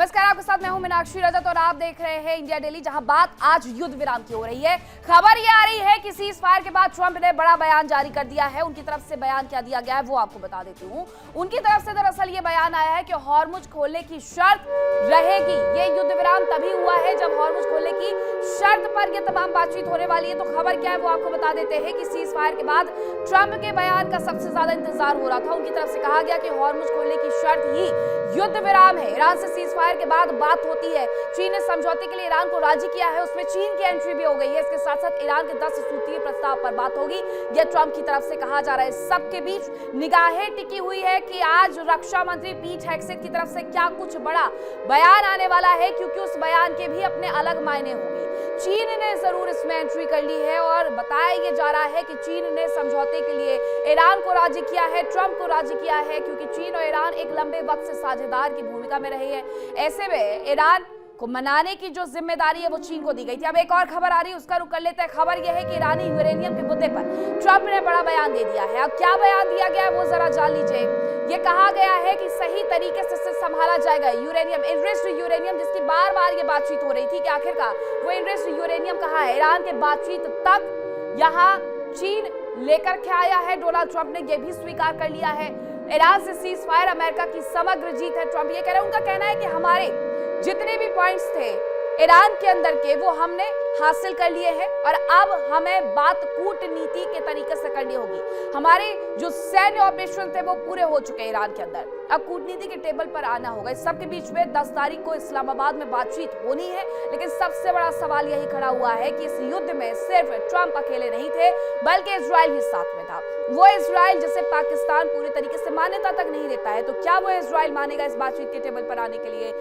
नमस्कार, आपके साथ मैं हूं मीनाक्षी रजत और आप देख रहे हैं इंडिया डेली, जहां बात आज युद्ध विराम की हो रही है। खबर ये आ रही है कि सीज फायर के बाद ट्रंप ने बड़ा बयान जारी कर दिया है। उनकी तरफ से बयान क्या दिया गया है वो आपको बता देती हूं। उनकी तरफ से दरअसल ये बयान आया है कि हॉर्मुज खोलने की शर्त रहेगी। ये युद्ध विराम तभी हुआ है जब हॉर्मुज खोलने की शर्त पर यह तमाम बातचीत होने वाली है। तो खबर क्या है वो आपको बता देते हैं कि सीज फायर के बाद ट्रंप के बयान का सबसे ज्यादा इंतजार हो रहा था। उनकी तरफ से कहा गया कि हॉर्मुज खोलने की शर्त ही युद्ध विराम है। ईरान से सीज फायर के बाद बात होती है। चीन ने समझौते के लिए ईरान को राजी किया है, उसमें चीन की एंट्री भी हो गई है। इसके साथ साथ ईरान के 10 सूत्रीय प्रस्ताव पर बात होगी, यह ट्रंप की तरफ से कहा जा रहा है। सबके बीच निगाहें टिकी हुई है कि आज रक्षा मंत्री पीट हेगसेथ की तरफ से क्या कुछ बड़ा बयान आने वाला है, क्योंकि उस बयान के भी अपने अलग मायने होंगे। चीन ने जरूर इसमें एंट्री कर ली है और बताया यह जा रहा है कि चीन ने समझौते के लिए ईरान को राजी किया है, ट्रंप को राजी किया है, क्योंकि चीन और ईरान एक लंबे वक्त से साझेदार की भूमिका में रहे हैं। ऐसे में ईरान को मनाने की जो जिम्मेदारी है वो चीन को दी गई थी। अब एक और खबर आ रही है, उसका रुख कर लेते हैं। खबर यह है कि ईरानी यूरेनियम के मुद्दे पर ट्रंप ने बड़ा बयान दे दिया है। अब क्या बयान दिया गया है वो जरा जान लीजिए। ये कहा गया है कि सही तरीके से इसे संभाला जाएगा। यूरेनियम, इनरिच्ड यूरेनियम, जिसकी बार बार ये बातचीत हो रही थी कि आखिरकार वो इनरिच्ड यूरेनियम कहाँ है। ईरान के बातचीत तक यहाँ चीन लेकर के आया है। डोनाल्ड ट्रंप ने यह भी स्वीकार कर लिया है। ईरान से सीज फायर अमेरिका की समग्र जीत है, ट्रंप ये कह रहे हैं। उनका कहना है कि हमारे जितने भी पॉइंट्स थे ईरान के अंदर के वो हमने हासिल कर लिए हैं और अब हमें बात कूटनीति के तरीके से करनी होगी। हमारे जो सैन्य ऑपरेशन थे वो पूरे हो चुके हैं ईरान के अंदर, अब कूटनीति के टेबल पर आना होगा। इस सबके बीच में 10 तारीख को इस्लामाबाद में बातचीत होनी है, लेकिन सबसे बड़ा सवाल यही खड़ा हुआ है कि इस युद्ध में सिर्फ ट्रंप अकेले नहीं थे, बल्कि इजराइल भी साथ में था। वो इजराइल जिसे पाकिस्तान पूरी तरीके से मान्यता तक नहीं देता है, तो क्या वो इजराइल मानेगा इस बातचीत के टेबल पर आने के लिए?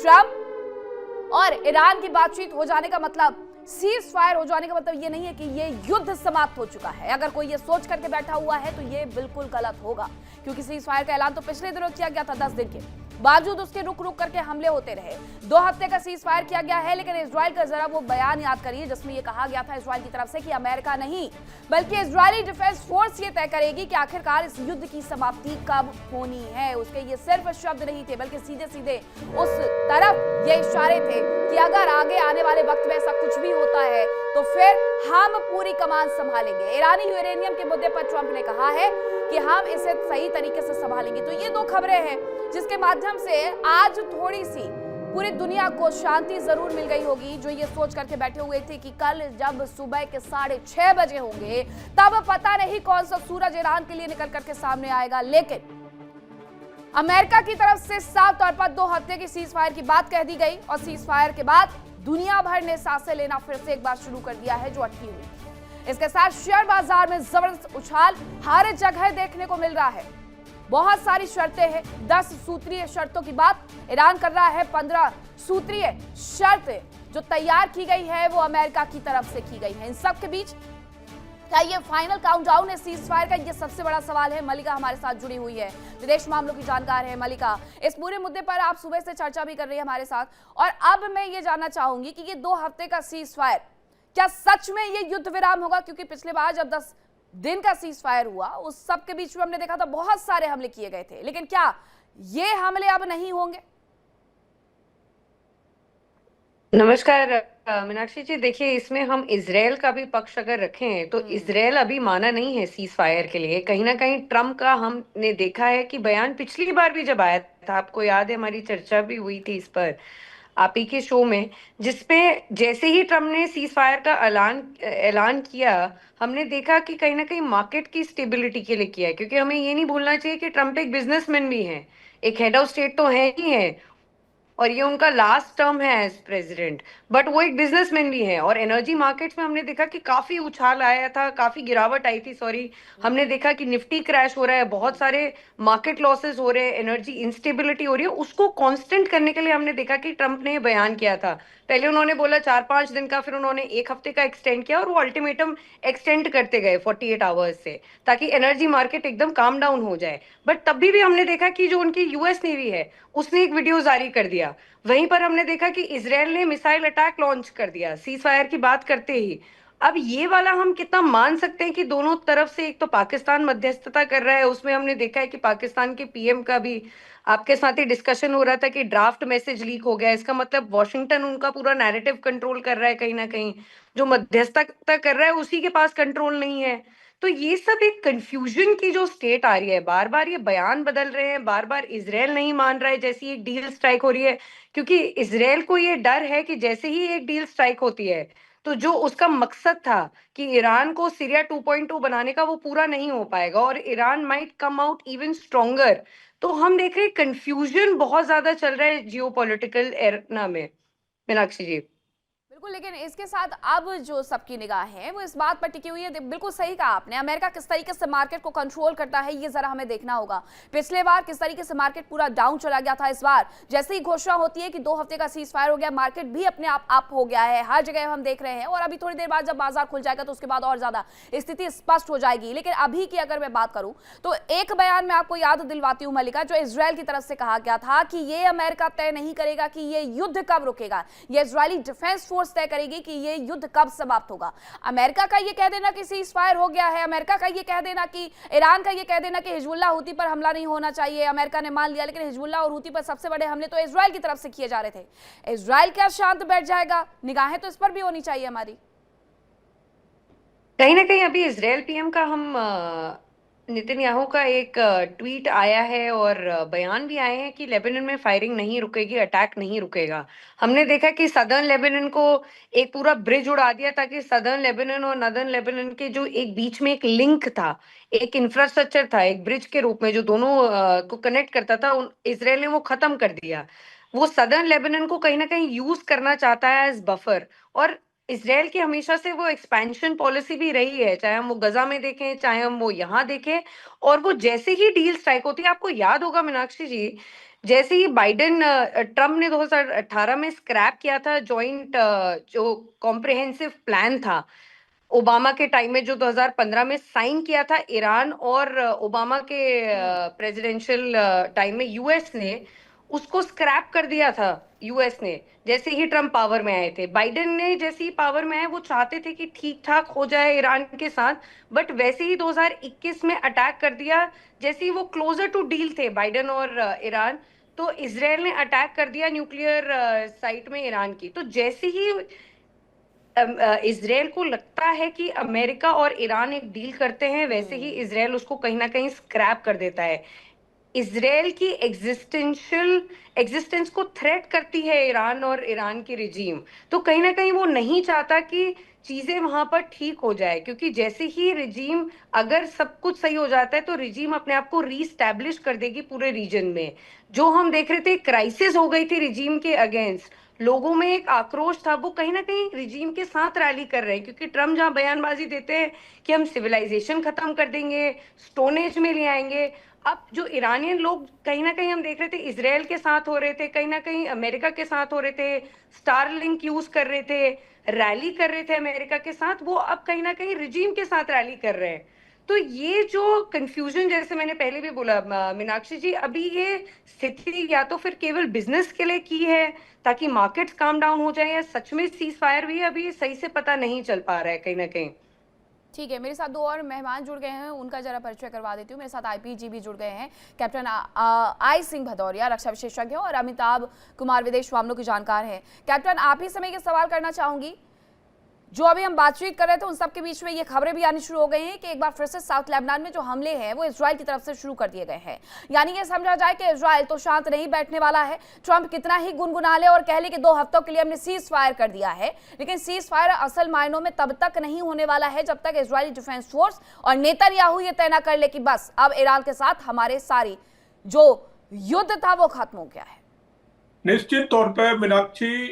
ट्रंप और ईरान की बातचीत हो जाने का मतलब, सीज फायर हो जाने का मतलब ये नहीं है कि ये युद्ध समाप्त हो चुका है। अगर कोई ये सोच करके बैठा हुआ है तो ये बिल्कुल गलत होगा, क्योंकि सीज फायर का ऐलान तो पिछले दिनों किया गया था। 10 दिन के बावजूद उसके रुक रुक करके हमले होते रहे। 2 हफ्ते का सीज फायर किया गया है, लेकिन इजराइल का जरा वो बयान याद करिए जिसमें ये कहा गया था इजराइल की तरफ से कि अमेरिका नहीं बल्कि इजरायली डिफेंस फोर्स ये तय करेगी कि आखिरकार इस युद्ध की समाप्ति कब होनी है। उसके ये सिर्फ शब्द नहीं थे, बल्कि सीधे सीधे उस तरफ ये इशारे थे कि अगर आगे आने वाले वक्त में ऐसा कुछ भी होता है तो फिर हम पूरी कमान संभालेंगे। ईरानी यूरेनियम के मुद्दे पर ट्रंप ने कहा है कि हम इसे सही तरीके से संभालेंगे। तो ये 2 खबरें हैं जिसके माध्यम से आज थोड़ी सी पूरी दुनिया को शांति जरूर मिल गई होगी, जो ये सोच करके बैठे हुए थे कि कल जब सुबह के 6:30 बजे होंगे तब पता नहीं कौन सा सूरज ईरान के लिए निकल करके सामने आएगा। लेकिन अमेरिका की तरफ से साफ तौर पर 2 हफ्ते की सीज फायर की बात कह दी गई और सीज फायर के बाद दुनिया भर ने सांसें लेना फिर से एक बार शुरू कर दिया है, जो अटकी हुई थी। इसके साथ शेयर बाजार में जबरदस्त उछाल हर जगह देखने को मिल रहा है। बहुत सारी शर्तें हैं, 10 सूत्रीय शर्तों की बात ईरान कर रहा है। 15 सूत्रीय शर्तें जो तैयार की गई है वो अमेरिका की तरफ से की गई है। इन सब के बीच क्या ये फाइनल काउंटडाउन है सीज फायर का? ये सबसे बड़ा सवाल है। मलिका हमारे साथ जुड़ी हुई है, विदेश मामलों की जानकार है। मलिका, इस पूरे मुद्दे पर आप सुबह से चर्चा भी कर रही है हमारे साथ, और अब मैं ये जानना चाहूंगी कि ये 2 हफ्ते का सीज फायर क्या सच में ये युद्ध विराम होगा? क्योंकि पिछले बार जब 10 दिन का सीज फायर हुआ उस सब के बीच में हमने देखा था बहुत सारे हमले किए गए थे, लेकिन क्या ये हमले अब नहीं होंगे? नमस्कार मीनाक्षी जी, देखिए इसमें हम इजराइल का भी पक्ष अगर रखें तो इजराइल अभी माना नहीं है सीज फायर के लिए। कहीं ना कहीं ट्रम्प का हमने देखा है कि बयान पिछली बार भी जब आया था, आपको याद है हमारी चर्चा भी हुई थी इस पर आप ही के शो में, जिसपे जैसे ही ट्रम्प ने सीज फायर का ऐलान किया, हमने देखा कि कहीं ना कहीं मार्केट की स्टेबिलिटी के लिए किया है। क्योंकि हमें ये नहीं भूलना चाहिए कि ट्रम्प एक बिजनेसमैन भी है, एक हेड ऑफ स्टेट तो है ही है, और ये उनका लास्ट टर्म है एज प्रेसिडेंट, बट वो एक बिजनेसमैन भी है। और एनर्जी मार्केट्स में हमने देखा कि काफी उछाल आया था, काफी गिरावट आई थी, सॉरी। हमने देखा कि निफ्टी क्रैश हो रहा है, बहुत सारे मार्केट लॉसेस हो रहे हैं, एनर्जी इंस्टेबिलिटी हो रही है। उसको कांस्टेंट करने के लिए हमने देखा कि ट्रंप ने बयान किया था। पहले उन्होंने बोला 4-5 दिन का, फिर उन्होंने 1 हफ्ते का एक्सटेंड किया, और वो अल्टीमेटम एक्सटेंड करते गए 48 आवर्स से, ताकि एनर्जी मार्केट एकदम काम डाउन हो जाए। बट तभी भी हमने देखा कि जो उनकी यूएस नेवी है उसने एक वीडियो जारी कर दिया। वहीं पर हमने देखा कि इजराइल ने मिसाइल अटैक लॉन्च कर दिया सीज फायर की बात करते ही। अब ये वाला हम कितना मान सकते हैं कि दोनों तरफ से, एक तो पाकिस्तान मध्यस्थता कर रहा है, उसमें हमने देखा है कि पाकिस्तान के पीएम का भी आपके साथ ही डिस्कशन हो रहा था कि ड्राफ्ट मैसेज लीक हो गया, इसका मतलब वॉशिंगटन उनका पूरा नैरेटिव कंट्रोल कर रहा है कहीं ना कहीं, जो मध्यस्थता कर रहा है उसी के पास कंट्रोल नहीं है। तो ये सब एक कंफ्यूजन की जो स्टेट आ रही है, बार बार ये बयान बदल रहे हैं, बार बार इसराइल नहीं मान रहा है जैसी एक डील स्ट्राइक हो रही है, क्योंकि इसराइल को ये डर है कि जैसे ही एक डील स्ट्राइक होती है तो जो उसका मकसद था कि ईरान को सीरिया 2.2 बनाने का, वो पूरा नहीं हो पाएगा और Iran might come out even stronger. तो हम देख रहे हैं कंफ्यूजन बहुत ज्यादा चल रहा है जियोपॉलिटिकल एरना में, मीनाक्षी जी। बिल्कुल, लेकिन इसके साथ अब जो सबकी निगाह है वो इस बात पर टिकी हुई है। बिल्कुल सही कहा आपने, अमेरिका किस तरीके से मार्केट को कंट्रोल करता है ये जरा हमें देखना होगा। पिछले बार किस तरीके से मार्केट पूरा डाउन चला गया था, इस बार जैसे ही घोषणा होती है कि 2 हफ्ते का सीज फायर हो गया, मार्केट भी अपने आप अप हो गया है, हर जगह हम देख रहे हैं। और अभी थोड़ी देर बाद जब बाजार खुल जाएगा तो उसके बाद और ज्यादा स्थिति स्पष्ट हो जाएगी। लेकिन अभी की अगर मैं बात करूं तो एक बयान में आपको याद दिलवाती हूं मलिका, जो इजरायल की तरफ से कहा गया था कि ये अमेरिका तय नहीं करेगा कि ये युद्ध कब रुकेगा, ये इजरायली डिफेंस फोर्स तय करेगी कि ये युद्ध कब समाप्त होगा। अमेरिका का ये कह देना कि सीज फायर हो गया है, अमेरिका का ये कह देना कि ईरान का ये कह देना कि हिजबुल्ला हूती पर हमला नहीं होना चाहिए, अमेरिका ने मान लिया, लेकिन हिजबुल्ला और हूती पर सबसे बड़े हमले तो इजरायल की तरफ से किए जा रहे थे। इजरायल क्या शांत बैठ जाएगा? निगाहें तो इस पर भी होनी चाहिए हमारी। कहीं ना कहीं अभी इसराइल पीएम का हम नेतन्याहू का एक ट्वीट आया है और बयान भी आए हैं कि लेबनान में फायरिंग नहीं रुकेगी, अटैक नहीं रुकेगा। हमने देखा कि सदर्न लेबनान को एक पूरा ब्रिज उड़ा दिया ताकि सदर्न लेबनान और नदर्न लेबनान के जो एक बीच में एक लिंक था, एक इंफ्रास्ट्रक्चर था, एक ब्रिज के रूप में जो दोनों को कनेक्ट करता था, इसराइल ने वो खत्म कर दिया। वो सदर्न लेबनान को कहीं ना कहीं यूज करना चाहता है एज बफर। और इसराइल की हमेशा से वो एक्सपेंशन पॉलिसी भी रही है, चाहे हम वो गजा में देखें, चाहे हम वो यहाँ देखें। और वो जैसे ही डील स्ट्राइक होती है, आपको याद होगा मीनाक्षी जी, जैसे ही बाइडेन ट्रम्प ने 2018 में स्क्रैप किया था जॉइंट जो कॉम्प्रिहेंसिव प्लान था, ओबामा के टाइम में जो 2015 में साइन किया था ईरान और ओबामा के प्रेसिडेंशियल टाइम में यूएस ने उसको स्क्रैप कर दिया था। यूएस ने जैसे ही ट्रम्प पावर में आए थे, बाइडेन ने जैसे ही पावर में आए वो चाहते थे कि ठीक ठाक हो जाए ईरान के साथ, बट वैसे ही 2021 में अटैक कर दिया। जैसे ही वो क्लोजर टू डील थे बाइडेन और ईरान, तो इसराइल ने अटैक कर दिया न्यूक्लियर साइट में ईरान की। तो जैसे ही इसराइल को लगता है कि अमेरिका और ईरान एक डील करते हैं, वैसे ही इसराइल उसको कहीं ना कहीं स्क्रैप कर देता है। इसराइल की एग्जिस्टेंस को थ्रेट करती है ईरान और ईरान की रिजीम। तो कहीं ना कहीं वो नहीं चाहता कि चीजें वहां पर ठीक हो जाए, क्योंकि जैसे ही रिजीम, अगर सब कुछ सही हो जाता है तो रिजीम अपने आप को रीस्टैब्लिश कर देगी पूरे रीजन में। जो हम देख रहे थे क्राइसिस हो गई थी रिजीम के अगेंस्ट, लोगों में एक आक्रोश था, वो कहीं ना कहीं रिजीम के साथ रैली कर रहे हैं, क्योंकि ट्रम्प जहां बयानबाजी देते हैं कि हम सिविलाइजेशन खत्म कर देंगे, स्टोन एज में ले आएंगे, अब जो ईरानियन लोग कहीं ना कहीं हम देख रहे थे इसराइल के साथ हो रहे थे, कहीं ना कहीं अमेरिका के साथ हो रहे थे, स्टार लिंक यूज कर रहे थे, रैली कर रहे थे अमेरिका के साथ, वो अब कहीं ना कहीं रिजीम के साथ रैली कर रहे हैं। तो ये जो कंफ्यूजन, जैसे मैंने पहले भी बोला मीनाक्षी जी, अभी ये स्थिति या तो फिर केवल बिजनेस के लिए की है ताकि मार्केट्स काम डाउन हो जाए, या सच में सीज फायर भी अभी सही से पता नहीं चल पा रहा है कहीं ना कहीं। ठीक है, मेरे साथ 2 और मेहमान जुड़ गए हैं, उनका जरा परिचय करवा देती हूँ। मेरे साथ आईपीजी भी जुड़ गए हैं, कैप्टन आई सिंह भदौरिया, रक्षा विशेषज्ञ, और अमिताभ कुमार विदेश मामलों के जानकार हैं। कैप्टन, आप ही समय के सवाल करना चाहूंगी। जो अभी हम बातचीत कर रहे थे उन सब के बीच में ये खबरें भी आनी शुरू हो गई हैं कि एक बार फिर से साउथ लेबनान में जो हमले हैं वो इजराइल की तरफ से शुरू कर दिए गए हैं। यानी ये समझा जाए कि इजराइल तो शांत नहीं बैठने वाला है। ट्रंप कितना ही गुनगुना ले और कह ले कि 2 हफ्तों के लिए हमने सीज फायर कर दिया है, लेकिन सीज फायर असल मायनों में तब तक नहीं होने वाला है जब तक इजरायली डिफेंस फोर्स और नेतन्याहू ये तय न कर ले कि बस अब ईरान के साथ हमारे सारी जो युद्ध था वो खत्म हो गया है। निश्चित तौर पर मीनाक्षी,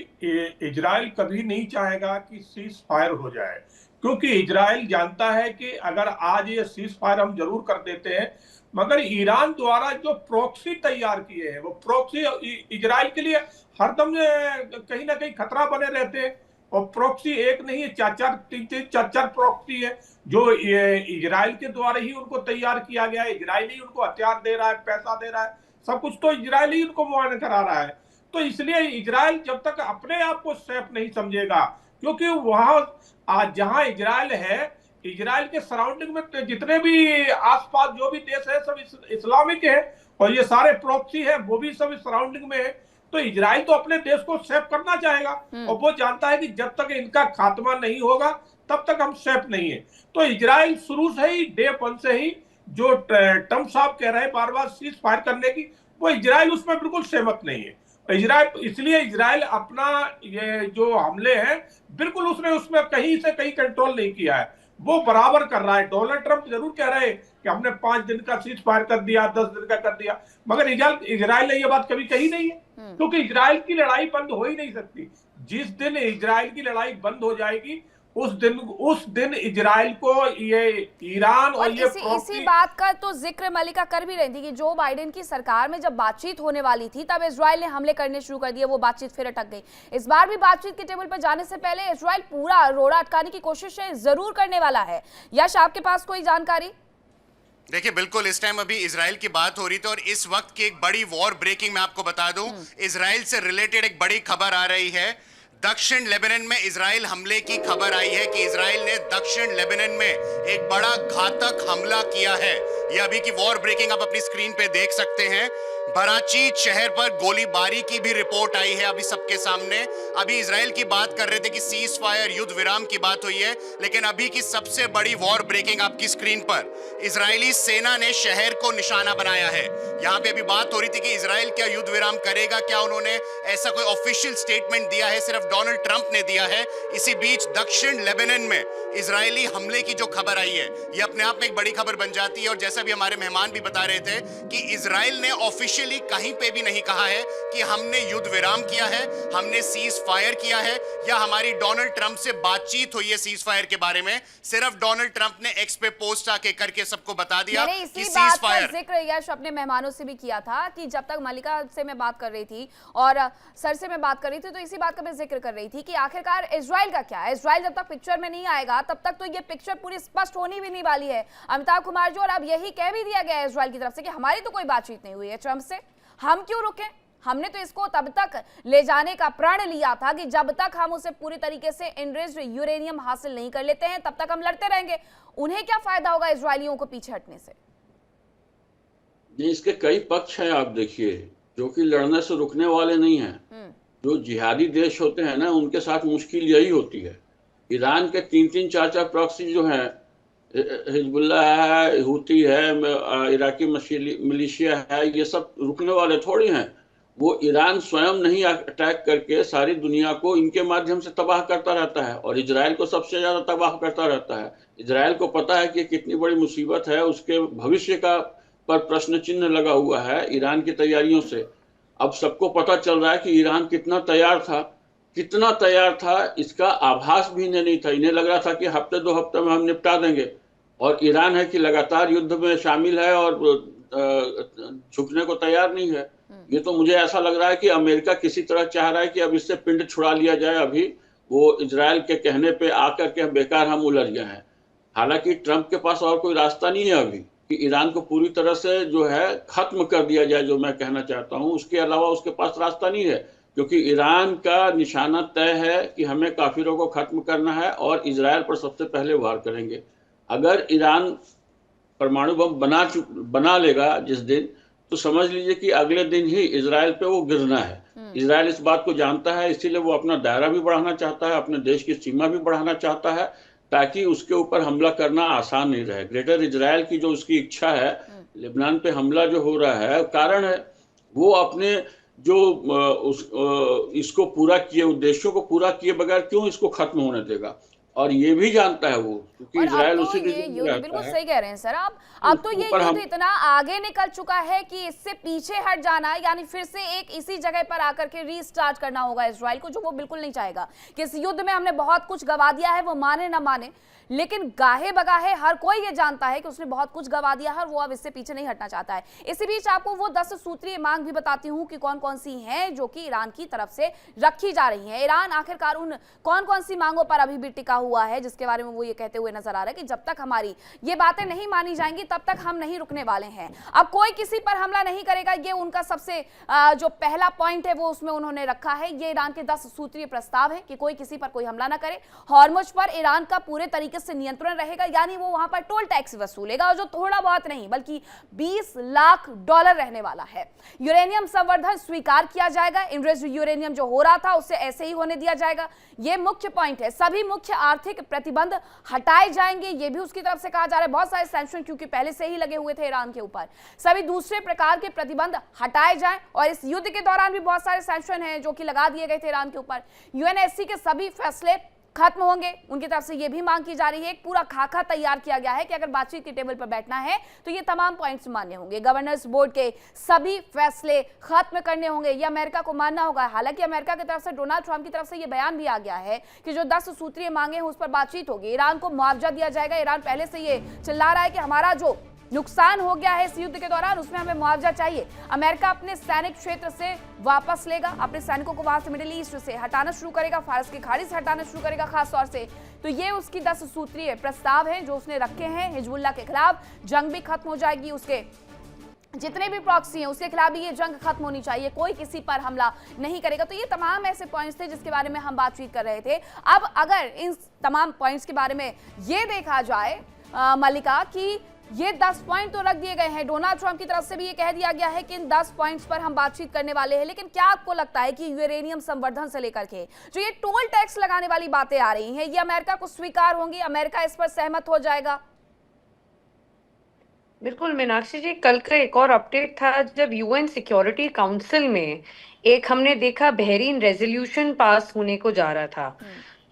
इजराइल कभी नहीं चाहेगा कि सीज फायर हो जाए, क्योंकि इजराइल जानता है कि अगर आज ये सीज फायर हम जरूर कर देते हैं, मगर ईरान द्वारा जो प्रॉक्सी तैयार किए हैं वो प्रॉक्सी इजराइल के लिए हरदम कहीं ना कहीं खतरा बने रहते हैं। और प्रॉक्सी एक नहीं है, 4-4 प्रॉक्सी है जो इजराइल के द्वारा ही उनको तैयार किया गया है। इजराइल ही उनको हथियार दे रहा है, पैसा दे रहा है, सब कुछ तो इजराइल ही उनको मुआयना करा रहा है। तो इसलिए इजराइल जब तक अपने आप को सेफ नहीं समझेगा क्योंकि वहां जहां इजराइल है, इजराइल के सराउंडिंग में जितने भी आसपास जो भी देश है सब इस्लामिक है, और ये सारे प्रॉक्सी है वो भी सब सराउंडिंग में है। तो इजराइल तो अपने देश को सेफ करना चाहेगा, और वो जानता है कि जब तक इनका खात्मा नहीं होगा तब तक हम सेफ नहीं है। तो इजराइल शुरू से ही, डे 1 से ही, जो ट्रम्प साहब कह रहे हैं बार बार सीज फायर करने की, वो इजराइल उसमें बिल्कुल सहमत नहीं है। इजराइल, इसलिए इजराइल अपना ये जो हमले हैं बिल्कुल उसने उसमें कहीं से कहीं कंट्रोल नहीं किया है, वो बराबर कर रहा है। डोनाल्ड ट्रंप जरूर कह रहे हैं कि हमने 5 दिन का सीज फायर कर दिया, 10 दिन का कर दिया, मगर इजराइल ने ये बात कभी कही नहीं है, क्योंकि इजराइल की लड़ाई बंद हो ही नहीं सकती। जिस दिन इजराइल की लड़ाई बंद हो जाएगी उस दिन इजराइल को ये ईरान और ये इसी बात का तो जिक्र मलिका कर भी रही थी कि जो बाइडेन की सरकार में जब बातचीत होने वाली थी तब इजराइल ने हमले करने शुरू कर दिए, वो बातचीत फिर अटक गई। इस बार भी बातचीत के टेबल पर जाने से पहले इजराइल पूरा रोड़ा अटकाने की कोशिश जरूर करने वाला है। यश, आपके पास कोई जानकारी? देखिए, बिल्कुल इस टाइम अभी इजराइल की बात हो रही थी और इस वक्त की एक बड़ी वॉर ब्रेकिंग मैं आपको बता दूं, इजराइल से रिलेटेड एक बड़ी खबर आ रही है। दक्षिण लेबनान में इजराइल हमले की खबर आई है कि इजराइल ने दक्षिण लेबनान में एक बड़ा घातक हमला किया है। यह अभी की वॉर ब्रेकिंग आप अपनी स्क्रीन पे देख सकते हैं। बराची शहर पर गोलीबारी की भी रिपोर्ट आई है अभी सबके सामने। अभी इजराइल की बात कर रहे थे कि सीज फायर, युद्ध विराम की बात हुई है, लेकिन अभी की सबसे बड़ी वॉर ब्रेकिंग आपकी स्क्रीन पर, इजरायली सेना ने शहर को निशाना बनाया है। यहां पे अभी बात हो रही थी कि इजराइल क्या युद्ध विराम करेगा, क्या उन्होंने ऐसा कोई ऑफिशियल स्टेटमेंट दिया है, सिर्फ डोनाल्ड ट्रंप ने दिया है। इसी बीच दक्षिण लेबनान में इजरायली हमले की जो खबर आई है, ये अपने आप में एक बड़ी खबर बन जाती है। और जैसा भी हमारे मेहमान भी बता रहे थे कि इजराइल ने ऑफिशियली कहीं पे भी नहीं कहा है कि हमने युद्ध विराम किया है, हमने सीज फायर किया है, या हमारी डोनाल्ड ट्रंप से बातचीत हुई है सीज फायर के बारे में। सिर्फ डोनाल्ड ट्रंप ने एक्स पे पोस्ट आके करके सबको बता दिया कि सीज फायर। जिक्र यश अपने मेहमानों से भी किया था कि जब तक मलिका से मैं बात कर रही थी और सर से मैं बात कर रही थी तो इसी बात का मैं जिक्र कर रही थी कि आखिरकार इजराइल का क्या है। इजराइल जब तक पिक्चर में नहीं आएगा तब तक तो ये पिक्चर पूरी स्पष्ट होनी भी नहीं वाली है, अमिताभ कुमार जी। और अब यही कह भी दिया गया है इजराइल की तरफ से कि हमारी तो कोई बातचीत नहीं हुई है ट्रंप से, हम क्यों रुके, हमने तो इसको तब तक ले जाने का प्रण लिया था कि जब तक हम उसे पूरी तरीके से एनरिच्ड यूरेनियम हासिल नहीं कर लेते हैं तब तक हम लड़ते रहेंगे। उन्हें क्या फायदा होगा इजरायलियों को पीछे हटने से? नहीं, इसके कई पक्ष हैं। आप देखिए, जो कि लड़ने से रुकने वाले नहीं हैं। जो जिहादी देश होते हैं ना, उनके साथ मुश्किल यही होती है। ईरान के 3-3, 4-4 प्रॉक्सी जो हैं, हिजबुल्लाह है, हुती है, इराकी मिलिशिया है, ये सब रुकने वाले थोड़ी हैं। वो ईरान स्वयं नहीं अटैक करके सारी दुनिया को इनके माध्यम से तबाह करता रहता है, और इजराइल को सबसे ज्यादा तबाह करता रहता है। इजराइल को पता है कि कितनी बड़ी मुसीबत है, उसके भविष्य का पर प्रश्न चिन्ह लगा हुआ है ईरान की तैयारियों से। अब सबको पता चल रहा है कि ईरान कितना तैयार था, इसका आभास भी इन्हें नहीं था। इन्हें लग रहा था कि हफ्ते 2 हफ्ते में हम निपटा देंगे, और ईरान है कि लगातार युद्ध में शामिल है और झुकने को तैयार नहीं है। ये तो मुझे ऐसा लग रहा है कि अमेरिका किसी तरह चाह रहा है कि अब इससे पिंड छुड़ा लिया जाए। अभी वो इजराइल के कहने पे आकर के बेकार हम उलझ गए हैं। हालांकि ट्रंप के पास और कोई रास्ता नहीं है अभी कि ईरान को पूरी तरह से जो है खत्म कर दिया जाए, जो मैं कहना चाहता हूँ। उसके अलावा उसके पास रास्ता नहीं है, क्योंकि ईरान का निशाना तय है कि हमें काफिरों को खत्म करना है और इजराइल पर सबसे पहले वार करेंगे। अगर ईरान परमाणु बम बना लेगा जिस दिन, तो समझ लीजिए कि अगले दिन ही इजराइल पे वो गिरना है। इजराइल इस बात को जानता है, इसीलिए वो अपना दायरा भी बढ़ाना चाहता है, अपने देश की सीमा भी बढ़ाना चाहता है, ताकि उसके ऊपर हमला करना आसान नहीं रहे। ग्रेटर इजराइल की जो उसकी इच्छा है, लेबनान पे हमला जो हो रहा है, कारण है वो अपने जो इसको पूरा किए उद्देश्यों को पूरा किए बगैर क्यों इसको खत्म होने देगा। और ये भी जानता है वो, क्योंकि इजराइल उसी बिल्कुल सही कह रहे हैं सर आप। अब तो ये युद्ध इतना आगे निकल चुका है कि इससे पीछे हट जाना, यानी फिर से एक इसी जगह पर आकर के रीस्टार्ट करना होगा इजराइल को, जो वो बिल्कुल नहीं चाहेगा। कि इस युद्ध में हमने बहुत कुछ गवा दिया है, वो माने ना माने, लेकिन गाहे बगाहे हर कोई ये जानता है कि उसने बहुत कुछ गवा दिया है और वो अब इससे पीछे नहीं हटना चाहता है। इसी बीच आपको वो 10 सूत्रीय मांग भी बताती हूँ कि कौन कौन सी हैं जो कि ईरान की तरफ से रखी जा रही हैं। ईरान आखिरकार उन कौन कौन सी मांगों पर अभी भी टिका हुआ है, जिसके बारे में वो ये कहते हुए नजर आ रहा है कि जब तक हमारी ये बातें नहीं मानी जाएंगी तब तक हम नहीं रुकने वाले हैं। अब कोई किसी पर हमला नहीं करेगा, ये उनका सबसे जो पहला पॉइंट है वो उसमें उन्होंने रखा है। ये ईरान के 10 सूत्रीय प्रस्ताव है कि कोई किसी पर कोई हमला ना करे। हॉर्मुज पर ईरान का पूरे तरीके से नियंत्रण रहेगा, यानी वो वहां पर टोल टैक्स वसूलेगा, और जो थोड़ा बहुत नहीं बल्कि $20 लाख रहने वाला है। यूरेनियम संवर्धन स्वीकार किया जाएगा, इनरिच्ड यूरेनियम जो हो रहा था उससे ऐसे ही होने दिया जाएगा। ये मुख्य पॉइंट है। सभी मुख्य आर्थिक प्रतिबंध हटाए जाएंगे, ये भी उसकी तरफ से कहा जा रहा है। बहुत सारे सैंक्शन क्योंकि पहले से ही लगे हुए थे ईरान के ऊपर, सभी दूसरे प्रकार के प्रतिबंध हटाए जाएं। और इस युद्ध के दौरान भी बहुत सारे सैंक्शन हैं जो कि लगा दिए गए थे ईरान के ऊपर। यूएनएससी के सभी फैसले खत्म होंगे, उनकी तरफ से यह भी मांग की जा रही है। एक पूरा खाका तैयार किया गया है कि अगर बातचीत के टेबल पर बैठना है तो ये तमाम पॉइंट्स मान्य होंगे। गवर्नर्स बोर्ड के सभी फैसले खत्म करने होंगे, ये अमेरिका को मानना होगा। हालांकि अमेरिका की तरफ से, डोनाल्ड ट्रंप की तरफ से यह बयान भी आ गया है कि जो 10 सूत्रीय मांगे हैं उस पर बातचीत होगी। ईरान को मुआवजा दिया जाएगा। ईरान पहले से ये चिल्ला रहा है कि हमारा जो नुकसान हो गया है इस युद्ध के दौरान उसमें हमें मुआवजा चाहिए। अमेरिका अपने सैनिक क्षेत्र से वापस लेगा, अपने सैनिकों को वहां से मिडिल ईस्ट से हटाना शुरू करेगा, फारस की खाड़ी से हटाना शुरू करेगा खास तौर से। तो ये उसकी 10 सूत्रीय प्रस्ताव हैं जो उसने रखे हैं। हिजबुल्लाह के खिलाफ जंग भी खत्म हो जाएगी, उसके जितने भी प्रॉक्सी हैं उसके खिलाफ भी ये जंग खत्म होनी चाहिए, कोई किसी पर हमला नहीं करेगा। तो ये तमाम ऐसे पॉइंट्स थे जिसके बारे में हम बातचीत कर रहे थे। अब अगर इन तमाम पॉइंट्स के बारे में ये देखा जाए मल्लिका कि ये 10 पॉइंट तो रख दिए गए हैं, डोनाल्ड ट्रंप की तरफ से भी ये कह दिया गया है कि इन 10 पॉइंट्स पर हम बातचीत करने वाले हैं। लेकिन क्या आपको लगता है कि यूरेनियम संवर्धन से लेकर के जो ये टोल टैक्स लगाने वाली बातें आ रही हैं, ये अमेरिका को स्वीकार होंगी, अमेरिका इस पर सहमत हो जाएगा? बिल्कुल मीनाक्षी जी, कल का एक और अपडेट था जब यूएन सिक्योरिटी काउंसिल में एक हमने देखा बहरीन रेजोल्यूशन पास होने को जा रहा था।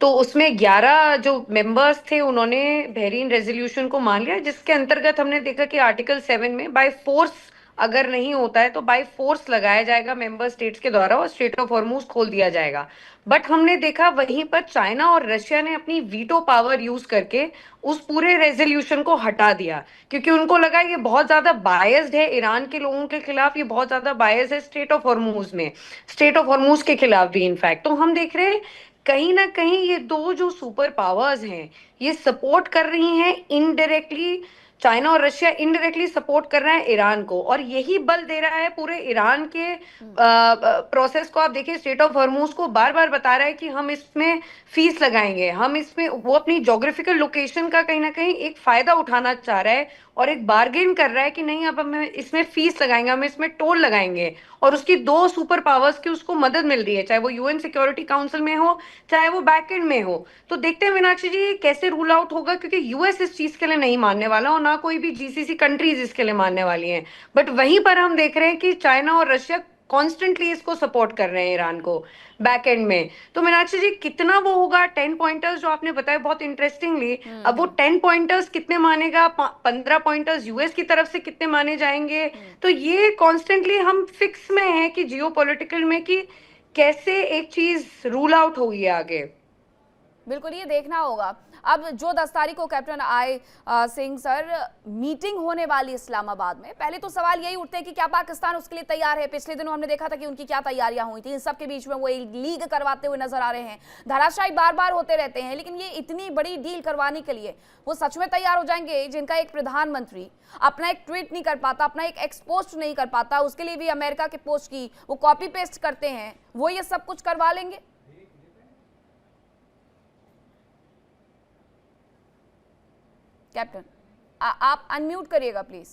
तो उसमें 11 जो मेंबर्स थे उन्होंने बहरीन रेजोल्यूशन को मान लिया, जिसके अंतर्गत हमने देखा कि आर्टिकल 7 में बाय फोर्स अगर नहीं होता है तो बाय फोर्स लगाया जाएगा मेंबर स्टेट्स के द्वारा और स्ट्रेट ऑफ हॉर्मुज खोल दिया जाएगा। बट हमने देखा वहीं पर चाइना और रशिया ने अपनी वीटो पावर यूज करके उस पूरे रेजोल्यूशन को हटा दिया, क्योंकि उनको लगा ये बहुत ज्यादा बायस्ड है ईरान के लोगों के खिलाफ, ये बहुत ज्यादा बायस्ड है स्ट्रेट ऑफ हॉर्मुज में, स्ट्रेट ऑफ हॉर्मुज के खिलाफ भी इनफैक्ट। तो हम देख रहे हैं कहीं ना कहीं ये दो जो सुपर पावर्स हैं ये सपोर्ट कर रही हैं इनडायरेक्टली, चाइना और रशिया इनडायरेक्टली सपोर्ट कर रहा है ईरान को, और यही बल दे रहा है पूरे ईरान के प्रोसेस को। आप देखिए स्ट्रेट ऑफ हॉर्मुज को बार बार बता रहा है कि हम इसमें फीस लगाएंगे, हम इसमें, वो अपनी ज्योग्राफिकल लोकेशन का कहीं ना कहीं एक फायदा उठाना चाह रहा है और एक बार्गेन कर रहा है कि नहीं अब हम इसमें फीस लगाएंगे, हम इसमें टोल लगाएंगे। और उसकी दो सुपर पावर्स की उसको मदद मिल रही है, चाहे वो यूएन सिक्योरिटी काउंसिल में हो चाहे वो बैक एंड में हो। तो देखते हैं मीनाक्षी जी कैसे रूल आउट होगा, क्योंकि यूएस इस चीज के लिए नहीं मानने वाला और ना कोई भी जीसीसी कंट्रीज इसके लिए मानने वाली हैं। बट वहीं पर हम देख रहे हैं कि चाइना और रशिया कॉन्स्टेंटली इसको सपोर्ट कर रहे हैं ईरान को बैक एंड में। तो मीनाक्षी जी कितना वो होगा 10 पॉइंटर्स जो आपने बताया बहुत इंटरेस्टिंगली, अब वो 10 पॉइंटर्स कितने मानेगा, 15 पॉइंटर्स यूएस की तरफ से कितने माने जाएंगे, तो ये कॉन्स्टेंटली हम फिक्स में है कि जियोपॉलिटिकल में कि कैसे एक चीज रूल आउट होगी आगे। बिल्कुल ये देखना होगा। अब जो 10 तारीख को captain I Singh sir meeting होने वाली इस्लामाबाद में, पहले तो सवाल यही उठते हैं कि क्या पाकिस्तान उसके लिए तैयार है। पिछले दिनों हमने देखा था कि उनकी क्या तैयारियां हुई थी, इन सब के बीच में वो एक लीग करवाते हुए नजर आ रहे हैं। धराशायी बार बार होते रहते हैं, लेकिन ये इतनी बड़ी डील करवाने के लिए वो सच में तैयार हो जाएंगे जिनका एक प्रधानमंत्री अपना एक ट्वीट नहीं कर पाता, अपना एक एक्सपोस्ट नहीं कर पाता, उसके लिए भी अमेरिका के पोस्ट की वो कॉपी पेस्ट करते हैं, वो ये सब कुछ करवा लेंगे? कैप्टन आप अनम्यूट करिएगा प्लीज।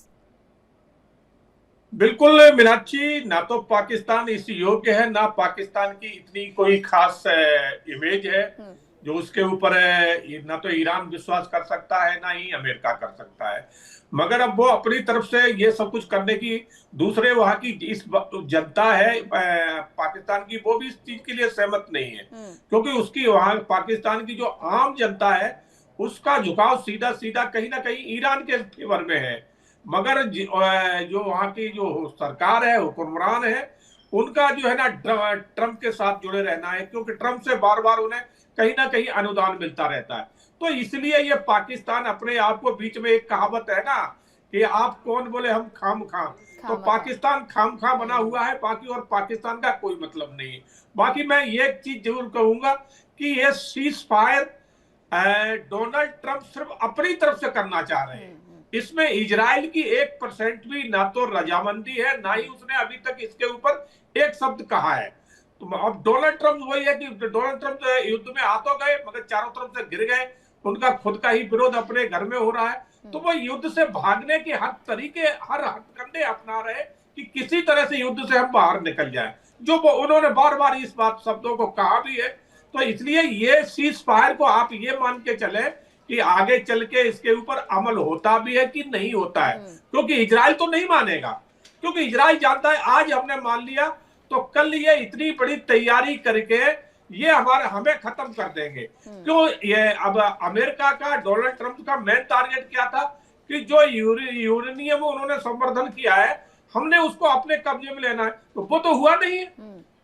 बिल्कुल मीनाक्षी, ना तो पाकिस्तान इस योग्य है, ना पाकिस्तान की इतनी कोई खास इमेज है जो उसके ऊपर ना तो ईरान विश्वास कर सकता है ना ही अमेरिका कर सकता है। मगर अब वो अपनी तरफ से ये सब कुछ करने की, दूसरे वहां की इस जनता है पाकिस्तान की, वो भी इस चीज के लिए सहमत नहीं है, क्योंकि उसकी वहां पाकिस्तान की जो आम जनता है उसका झुकाव सीधा सीधा कहीं ना कहीं ईरान के फेवर में है। मगर जो वहां की जो सरकार है, हुक्मरान है, उनका जो है ना ट्रंप के साथ जुड़े रहना है, क्योंकि ट्रंप से बार बार उन्हें कहीं ना कहीं अनुदान मिलता रहता है। तो इसलिए ये पाकिस्तान अपने आप को, बीच में एक कहावत है ना कि आप कौन बोले हम खाम खा, तो पाकिस्तान खाम खा बना हुआ है, बाकी और पाकिस्तान का कोई मतलब नहीं। बाकी मैं ये चीज जरूर कहूंगा कि ये सीज फायर डोनाल्ड ट्रंप सिर्फ अपनी तरफ से करना चाह रहे हैं। इसमें इजराइल की 1% भी ना तो रजामंदी है, ना ही उसने अभी तक इसके ऊपर एक शब्द कहा है। तो अब डोनाल्ड ट्रंप वही है कि डोनाल्ड ट्रंप युद्ध में आ तो गए मगर चारों तरफ से गिर गए, उनका खुद का ही विरोध अपने घर में हो रहा है। तो वो युद्ध से भागने के हर तरीके, हर हथकंडे अपना रहे कि किसी तरह से युद्ध से हम बाहर निकल जाएं, जो उन्होंने बार बार इस बात शब्दों को कहा भी है। तो इसलिए ये सीज फायर को आप ये मान के चले कि आगे चल के इसके ऊपर अमल होता भी है कि नहीं होता है, क्योंकि इजराइल तो नहीं मानेगा, क्योंकि इजराइल जानता है आज हमने मान लिया तो कल ये इतनी बड़ी तैयारी करके ये हमें खत्म कर देंगे। क्यों? ये अब अमेरिका का, डोनाल्ड ट्रंप का मेन टारगेट क्या था कि जो यूरेनियम उन्होंने संवर्धन किया है हमने उसको अपने कब्जे में लेना है, तो वो तो हुआ नहीं है।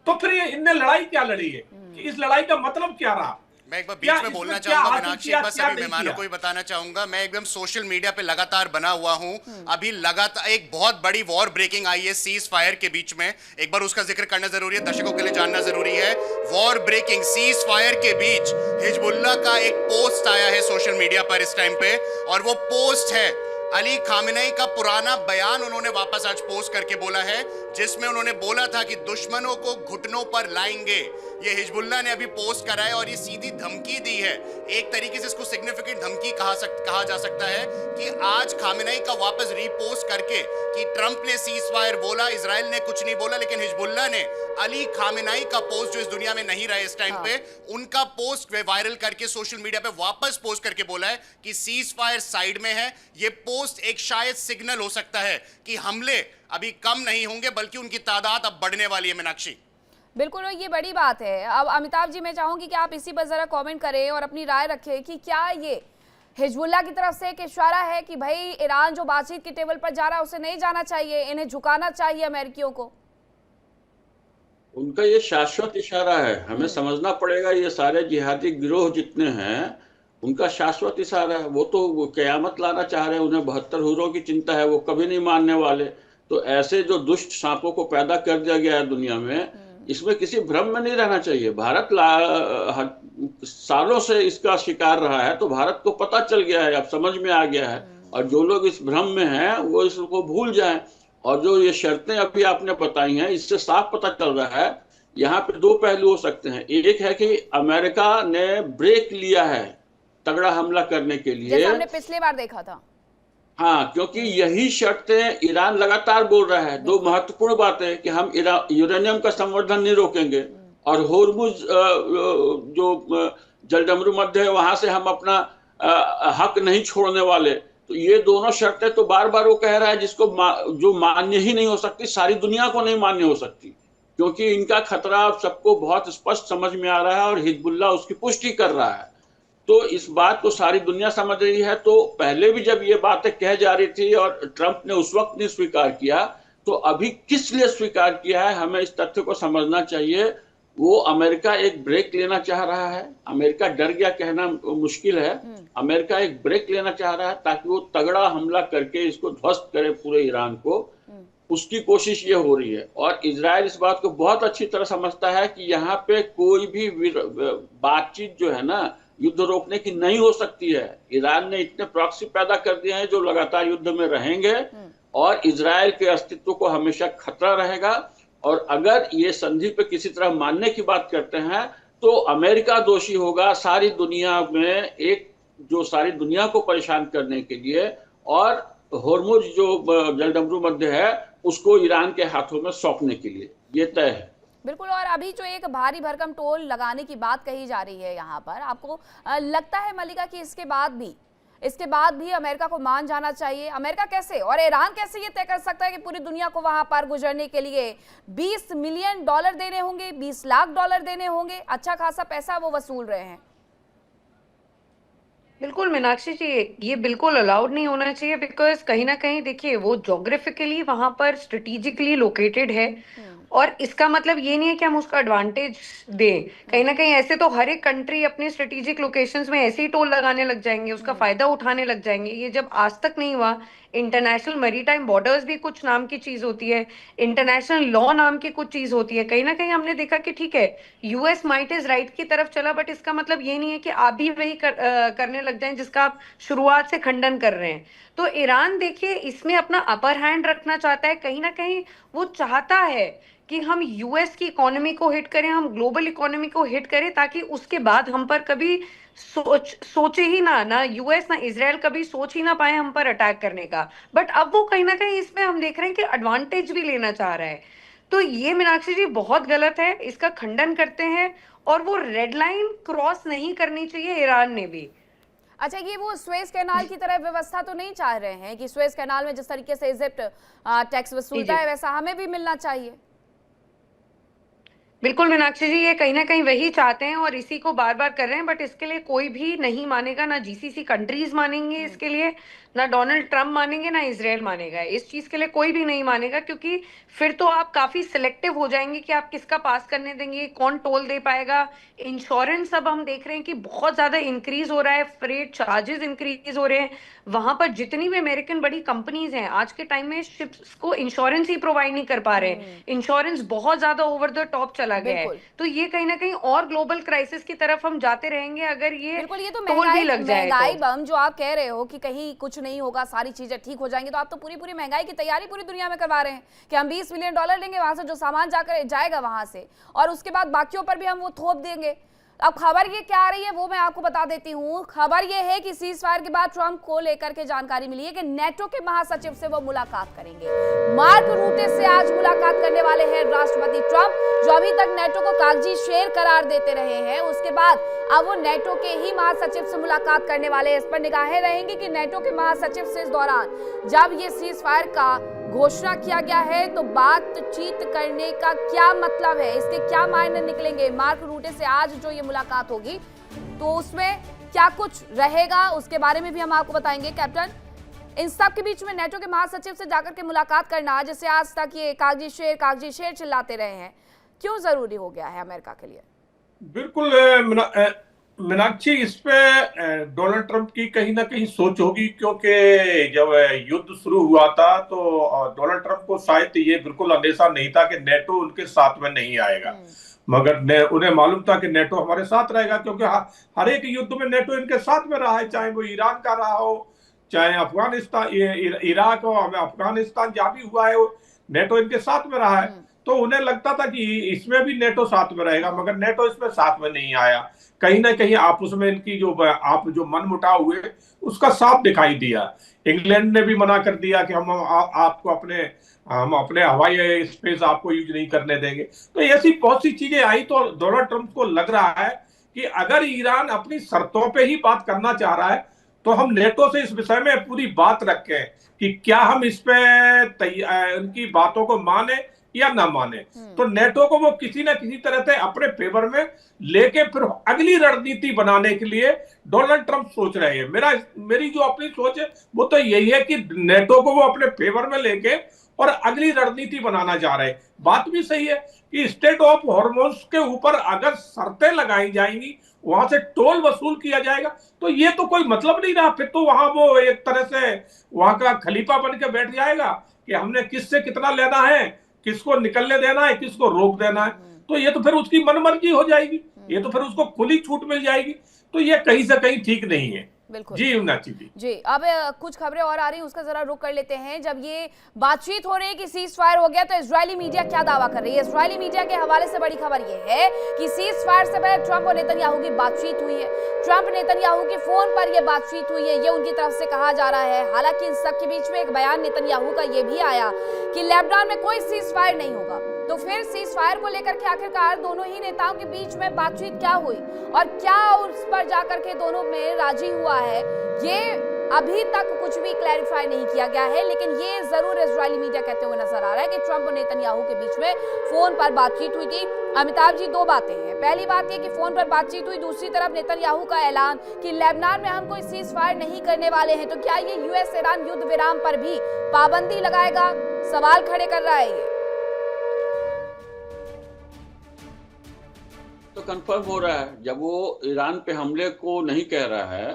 तो फिर ये इनने लड़ाई क्या लड़ी है कि इस लड़ाई का मतलब क्या रहा? मैं एक बार बीच में बोलना चाहूंगा मीनाक्षी, बस सभी मेहमानों को भी बताना चाहूंगा, मैं एकदम सोशल मीडिया पे लगातार बना हुआ हूं। अभी लगातार एक बहुत बड़ी वॉर ब्रेकिंग आई है सीज फायर के बीच में, एक बार उसका जिक्र करना जरूरी है, दर्शकों के लिए जानना जरूरी है। वॉर ब्रेकिंग सीज फायर के बीच हिजबुल्लाह का एक पोस्ट आया है सोशल मीडिया पर इस टाइम पे, और वो पोस्ट है अली खामेनेई का पुराना बयान उन्होंने वापस आज पोस्ट करके बोला है, जिसमें उन्होंने बोला था कि दुश्मनों को घुटनों पर लाएंगे। ये हिजबुल्लाह ने अभी पोस्ट करा है और ये सीधी धमकी दी है, एक तरीके से इसको सिग्निफिकेंट धमकी कहा जा सकता है कि आज खामेनेई का वापस रीपोस्ट करके कि ट्रंप ने सीज फायर बोला, इजराइल ने कुछ नहीं बोला, लेकिन हिजबुल्लाह ने अली खामेनेई का पोस्ट, जो इस दुनिया में नहीं रहे इस टाइम पे, उनका पोस्ट वायरल करके सोशल मीडिया पे वापस पोस्ट करके बोला है कि सीज फायर साइड में है। ये पोस्ट एक शायद सिग्नल हो सकता है कि हमले अभी कम नहीं होंगे बल्कि उनकी तादाद अब बढ़ने वाली है। मीनाक्षी, बिल्कुल ये बड़ी बात है। अब अमिताभ जी मैं चाहूंगी कि आप इसी पर जरा कमेंट करें और अपनी राय रखें कि क्या ये हिजबुल्लाह की तरफ से एक इशारा है कि भाई ईरान जो बातचीत की टेबल पर जा रहा है उसे नहीं जाना चाहिए, इन्हें झुकाना चाहिए अमेरिकियों को? उनका ये शाश्वत इशारा है, हमें समझना पड़ेगा ये सारे जिहादी गिरोह जितने हैं उनका शाश्वत इशारा है। वो तो कयामत लाना चाह रहे हैं, उन्हें 72 हुर्रों की चिंता है, वो कभी नहीं मानने वाले। तो ऐसे जो दुष्ट सांपों को पैदा कर दिया गया है दुनिया में, इसमें किसी भ्रम में नहीं रहना चाहिए। भारत सालों से इसका शिकार रहा है, तो भारत को पता चल गया है, अब समझ में आ गया है। और जो लोग इस भ्रम में हैं वो इसको भूल जाएं। और जो ये शर्तें अभी आपने बताई हैं, इससे साफ पता चल रहा है यहाँ पे दो पहलू हो सकते हैं। एक है कि अमेरिका ने ब्रेक लिया है तगड़ा हमला करने के लिए, जैसे हमने पिछली बार देखा था। हाँ, क्योंकि यही शर्तें ईरान लगातार बोल रहा है। दो महत्वपूर्ण बातें कि हम यूरेनियम का संवर्धन नहीं रोकेंगे और होर्मुज जो जलडमरू मध्य है वहां से हम अपना हक नहीं छोड़ने वाले। तो ये दोनों शर्तें तो बार बार वो कह रहा है जिसको जो मान्य ही नहीं हो सकती, सारी दुनिया को नहीं मान्य हो सकती, क्योंकि इनका खतरा सबको बहुत स्पष्ट समझ में आ रहा है और हिजबुल्लाह उसकी पुष्टि कर रहा है। तो इस बात को सारी दुनिया समझ रही है। तो पहले भी जब ये बातें कह जा रही थी और ट्रंप ने उस वक्त नहीं स्वीकार किया, तो अभी किस लिए स्वीकार किया है, हमें इस तथ्य को समझना चाहिए। वो अमेरिका एक ब्रेक लेना चाह रहा है। अमेरिका डर गया कहना मुश्किल है। अमेरिका एक ब्रेक लेना चाह रहा है ताकि वो तगड़ा हमला करके इसको ध्वस्त करे पूरे ईरान को, उसकी कोशिश ये हो रही है। और इजराइल इस बात को बहुत अच्छी तरह समझता है कि यहाँ पे कोई भी बातचीत जो है ना युद्ध रोकने की नहीं हो सकती है। ईरान ने इतने प्रॉक्सी पैदा कर दिए हैं जो लगातार युद्ध में रहेंगे और इजराइल के अस्तित्व को हमेशा खतरा रहेगा। और अगर ये संधि पे किसी तरह मानने की बात करते हैं तो अमेरिका दोषी होगा सारी दुनिया में, एक जो सारी दुनिया को परेशान करने के लिए, और होर्मुज जो जलडमरू मध्य है उसको ईरान के हाथों में सौंपने के लिए, ये तय है। बिल्कुल। और अभी जो एक भारी भरकम टोल लगाने की बात कही जा रही है यहाँ पर, आपको लगता है मलिका कि इसके बाद भी अमेरिका को मान जाना चाहिए? अमेरिका कैसे और ईरान कैसे ये तय कर सकता है कि पूरी दुनिया को वहां पर गुजरने के लिए 20 मिलियन डॉलर देने होंगे, 20 लाख डॉलर देने होंगे? अच्छा खासा पैसा वो वसूल रहे हैं। बिल्कुल मीनाक्षी जी, ये बिल्कुल अलाउड नहीं होना चाहिए, बिकॉज कहीं ना कहीं देखिए वो जोग्राफिकली वहां पर स्ट्रेटेजिकली लोकेटेड है और इसका मतलब ये नहीं है कि हम उसका एडवांटेज दें। कहीं ना कहीं ऐसे तो हर एक कंट्री अपने स्ट्रेटेजिक लोकेशंस में ऐसे ही टोल लगाने लग जाएंगे, उसका फायदा उठाने लग जाएंगे। ये जब आज तक नहीं हुआ, इंटरनेशनल मैरीटाइम बॉर्डर्स भी कुछ नाम की चीज होती है, इंटरनेशनल लॉ नाम की कुछ चीज होती है। कहीं ना कहीं हमने देखा कि ठीक है, यूएस माइट इज राइट की तरफ चला, बट इसका मतलब ये नहीं है कि आप भी वही करने लग जाएं जिसका आप शुरुआत से खंडन कर रहे हैं। तो ईरान देखिए इसमें अपना अपर हैंड रखना चाहता है, कहीं ना कहीं वो चाहता है कि हम यूएस की इकोनॉमी को हिट करें, हम ग्लोबल इकोनॉमी को हिट करें, ताकि उसके बाद हम पर कभी सोचे ही ना यूएस ना इजराइल कभी सोच ही ना पाए हम पर अटैक करने का। बट अब वो कहीं ना कहीं इसमें हम देख रहे हैं कि एडवांटेज भी लेना चाह रहा है। तो ये मीनाक्षी जी बहुत गलत है, इसका खंडन करते हैं, और वो रेड लाइन क्रॉस नहीं करनी चाहिए ईरान ने भी। अच्छा, ये वो स्वेज कैनाल की तरह व्यवस्था तो नहीं चाह रहे हैं कि स्वेज कैनाल में जिस तरीके से इजिप्ट टैक्स वसूलता है वैसा हमें भी मिलना चाहिए? बिल्कुल मीनाक्षी जी, ये कहीं ना कहीं वही चाहते हैं और इसी को बार बार कर रहे हैं, बट इसके लिए कोई भी नहीं मानेगा, ना जीसीसी कंट्रीज मानेंगे इसके लिए, ना डोनाल्ड ट्रंप मानेंगे, ना इजराइल मानेगा। इस चीज के लिए कोई भी नहीं मानेगा, क्योंकि फिर तो आप काफी सिलेक्टिव हो जाएंगे कि आप किसका पास करने देंगे, कौन टोल दे पाएगा। इंश्योरेंस अब हम देख रहे हैं कि बहुत ज्यादा इंक्रीज हो रहा है, फ्रेट चार्जेस इंक्रीज हो रहे हैं। वहां पर जितनी भी अमेरिकन बड़ी कंपनीज हैं आज के टाइम में शिप्स को इंश्योरेंस ही प्रोवाइड नहीं कर पा रहे हैं। इंश्योरेंस बहुत ज्यादा ओवर द टॉप चला गया है। तो ये कहीं ना कहीं और ग्लोबल क्राइसिस की तरफ हम जाते रहेंगे अगर ये बिल्कुल। ये तो टोल भी लग जाए महंगाई तो। बम जो आप कह रहे हो कि कहीं कुछ नहीं होगा, सारी चीजें ठीक हो जाएंगी, तो आप तो पूरी पूरी महंगाई की तैयारी पूरी दुनिया में करवा रहे हैं कि हम $20 बिलियन लेंगे वहां से, जो सामान जाकर जाएगा वहां से, और उसके बाद बाकियों पर भी हम वो थोप देंगे। अब खबर ये क्या आ रही है वो मैं आपको बता देती हूँ। खबर ये है कि सीज फायर के बाद ट्रंप को लेकर के जानकारी मिली है कि नेटो के महासचिव से वो मुलाकात करेंगे। मार्क रूटे से आज मुलाकात करने वाले हैं राष्ट्रपति ट्रंप, जो अभी तक नेटो को कागजी शेर करार देते रहे हैं। उसके बाद अब वो नेटो के ही महासचिव से मुलाकात करने वाले हैं। इस पर निगाहें रहेंगी कि नेटो के महासचिव से इस दौरान जब ये सीज फायर का घोषणा किया गया है तो बातचीत करने का क्या मतलब है, इसके क्या मायने निकलेंगे। मार्क रूटे से आज जो ये मुलाकात होगी तो उसमें क्या कुछ रहेगा उसके बारे में भी हम आपको बताएंगे। कैप्टन, इन सब के बीच में नेटो के महासचिव से जाकर के मुलाकात करना, जैसे आज तक ये कागजी शेर चिल्लाते रहे हैं, क्यों जरूरी हो गया है अमेरिका के लिए? बिल्कुल मीनाक्षी, इस पे डोनाल्ड ट्रंप की कहीं ना कहीं सोच होगी, क्योंकि जब युद्ध शुरू हुआ था तो डोनाल्ड ट्रंप को शायद ये बिल्कुल अंदेशा नहीं था कि नेटो उनके साथ में नहीं आएगा, मगर उन्हें मालूम था कि नेटो हमारे साथ रहेगा, क्योंकि हर एक युद्ध में नेटो इनके साथ में रहा है, चाहे वो ईरान का रहा हो, चाहे अफगानिस्तान इराक हो, अफगानिस्तान जहां भी हुआ है नेटो इनके साथ में रहा है। तो उन्हें लगता था कि इसमें भी नेटो साथ में रहेगा, मगर नेटो इसमें साथ में नहीं आया। कहीं ना कहीं आपस में इनकी जो मनमुटाव हुए उसका साफ दिखाई दिया। इंग्लैंड ने भी मना कर दिया कि हम अपने हवाई स्पेस आपको यूज नहीं करने देंगे। तो ऐसी बहुत सी चीजें आई, तो डोनाल्ड ट्रंप को लग रहा है कि अगर ईरान अपनी शर्तों पे ही बात करना चाह रहा है तो हम नेटो से इस विषय में पूरी बात रखें कि क्या हम इस पे उनकी बातों को माने या ना माने। तो नेटो को वो किसी ना किसी तरह से अपने फेवर में लेके फिर अगली रणनीति बनाने के लिए डोनाल्ड ट्रंप सोच रहे हैं। मेरी जो अपनी सोच है वो तो यही है कि नेटो को वो अपने फेवर में लेके और अगली रणनीति बनाना चाह रहे हैं। बात भी सही है कि स्टेट ऑफ हॉर्मोन्स के ऊपर अगर शर्तें लगाई जाएंगी, वहां से टोल वसूल किया जाएगा, तो ये तो कोई मतलब नहीं रहा। फिर तो वहां वो एक तरह से वहां का खलीफा बन के बैठ जाएगा कि हमने किससे कितना लेना है, किसको निकलने देना है, किसको रोक देना है। तो ये तो फिर उसकी मनमर्जी हो जाएगी, ये तो फिर उसको खुली छूट मिल जाएगी। तो ये कहीं से कहीं ठीक नहीं है। बिल्कुल जी मीनाक्षी जी। अब कुछ खबरें और आ रही हैं, उसका जरा रुक कर लेते हैं। जब ये बातचीत हो रही है कि सीज फायर हो गया तो इजरायली मीडिया क्या दावा कर रही है। इजरायली मीडिया के हवाले से बड़ी खबर ये है कि सीज फायर से पहले ट्रंप और नेतन्याहू की बातचीत हुई है। ट्रंप नेतन्याहू के फोन पर यह बातचीत हुई है, ये उनकी तरफ से कहा जा रहा है। हालांकि इन सब के बीच में एक बयान नेतन्याहू का यह भी आया कि लेबनान में कोई सीज फायर नहीं होगा। तो फिर सीज फायर को लेकर के आखिरकार दोनों ही नेताओं के बीच में बातचीत क्या हुई और क्या उस पर जाकर के दोनों में राजी हुआ है, ये अभी तक कुछ भी क्लैरिफाई नहीं किया गया है। लेकिन ये जरूर इजरायली मीडिया कहते हुए नजर आ रहा है कि ट्रंप और नेतन्याहू के बीच में फोन पर बातचीत हुई थी। अमिताभ जी, दो बातें हैं। पहली बात ये कि फोन पर बातचीत हुई, दूसरी तरफ नेतन्याहू का ऐलान कि लेबनान में हम कोई सीज फायर नहीं करने वाले हैं। तो क्या ये यूएस ईरान युद्ध विराम पर भी पाबंदी लगाएगा? सवाल खड़े कर रहा है। ये तो कंफर्म हो रहा है, जब वो ईरान पे हमले को नहीं कह रहा है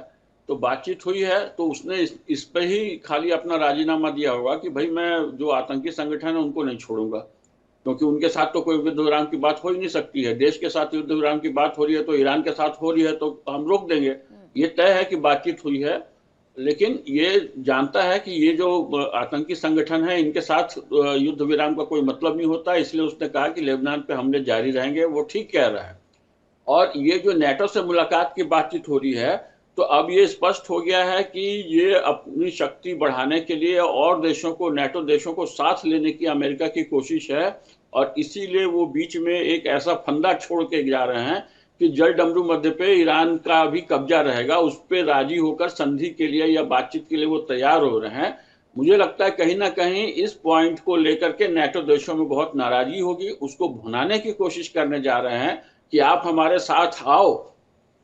तो बातचीत हुई है, तो उसने इस पे ही खाली अपना राजीनामा दिया होगा कि भाई मैं जो आतंकी संगठन है उनको नहीं छोड़ूंगा, क्योंकि उनके साथ तो कोई युद्ध विराम की बात हो ही नहीं सकती है। देश के साथ युद्ध विराम की बात हो रही है तो ईरान के साथ हो रही है तो हम रोक देंगे, ये तय है कि बातचीत हुई है। लेकिन ये जानता है कि ये जो आतंकी संगठन है इनके साथ युद्ध विराम का कोई मतलब नहीं होता, इसलिए उसने कहा कि लेबनान पे हमले जारी रहेंगे। वो ठीक कह रहा है। और ये जो नेटो से मुलाकात की बातचीत हो रही है, तो अब ये स्पष्ट हो गया है कि ये अपनी शक्ति बढ़ाने के लिए और देशों को, नेटो देशों को साथ लेने की अमेरिका की कोशिश है, और इसीलिए वो बीच में एक ऐसा फंदा छोड़ के जा रहे हैं कि जल डमरू मध्य पे ईरान का भी कब्जा रहेगा, उस पर राजी होकर संधि के लिए या बातचीत के लिए वो तैयार हो रहे हैं। मुझे लगता है कहीं ना कहीं इस पॉइंट को लेकर के नेटो देशों में बहुत नाराजगी होगी, उसको भुनाने की कोशिश करने जा रहे हैं कि आप हमारे साथ आओ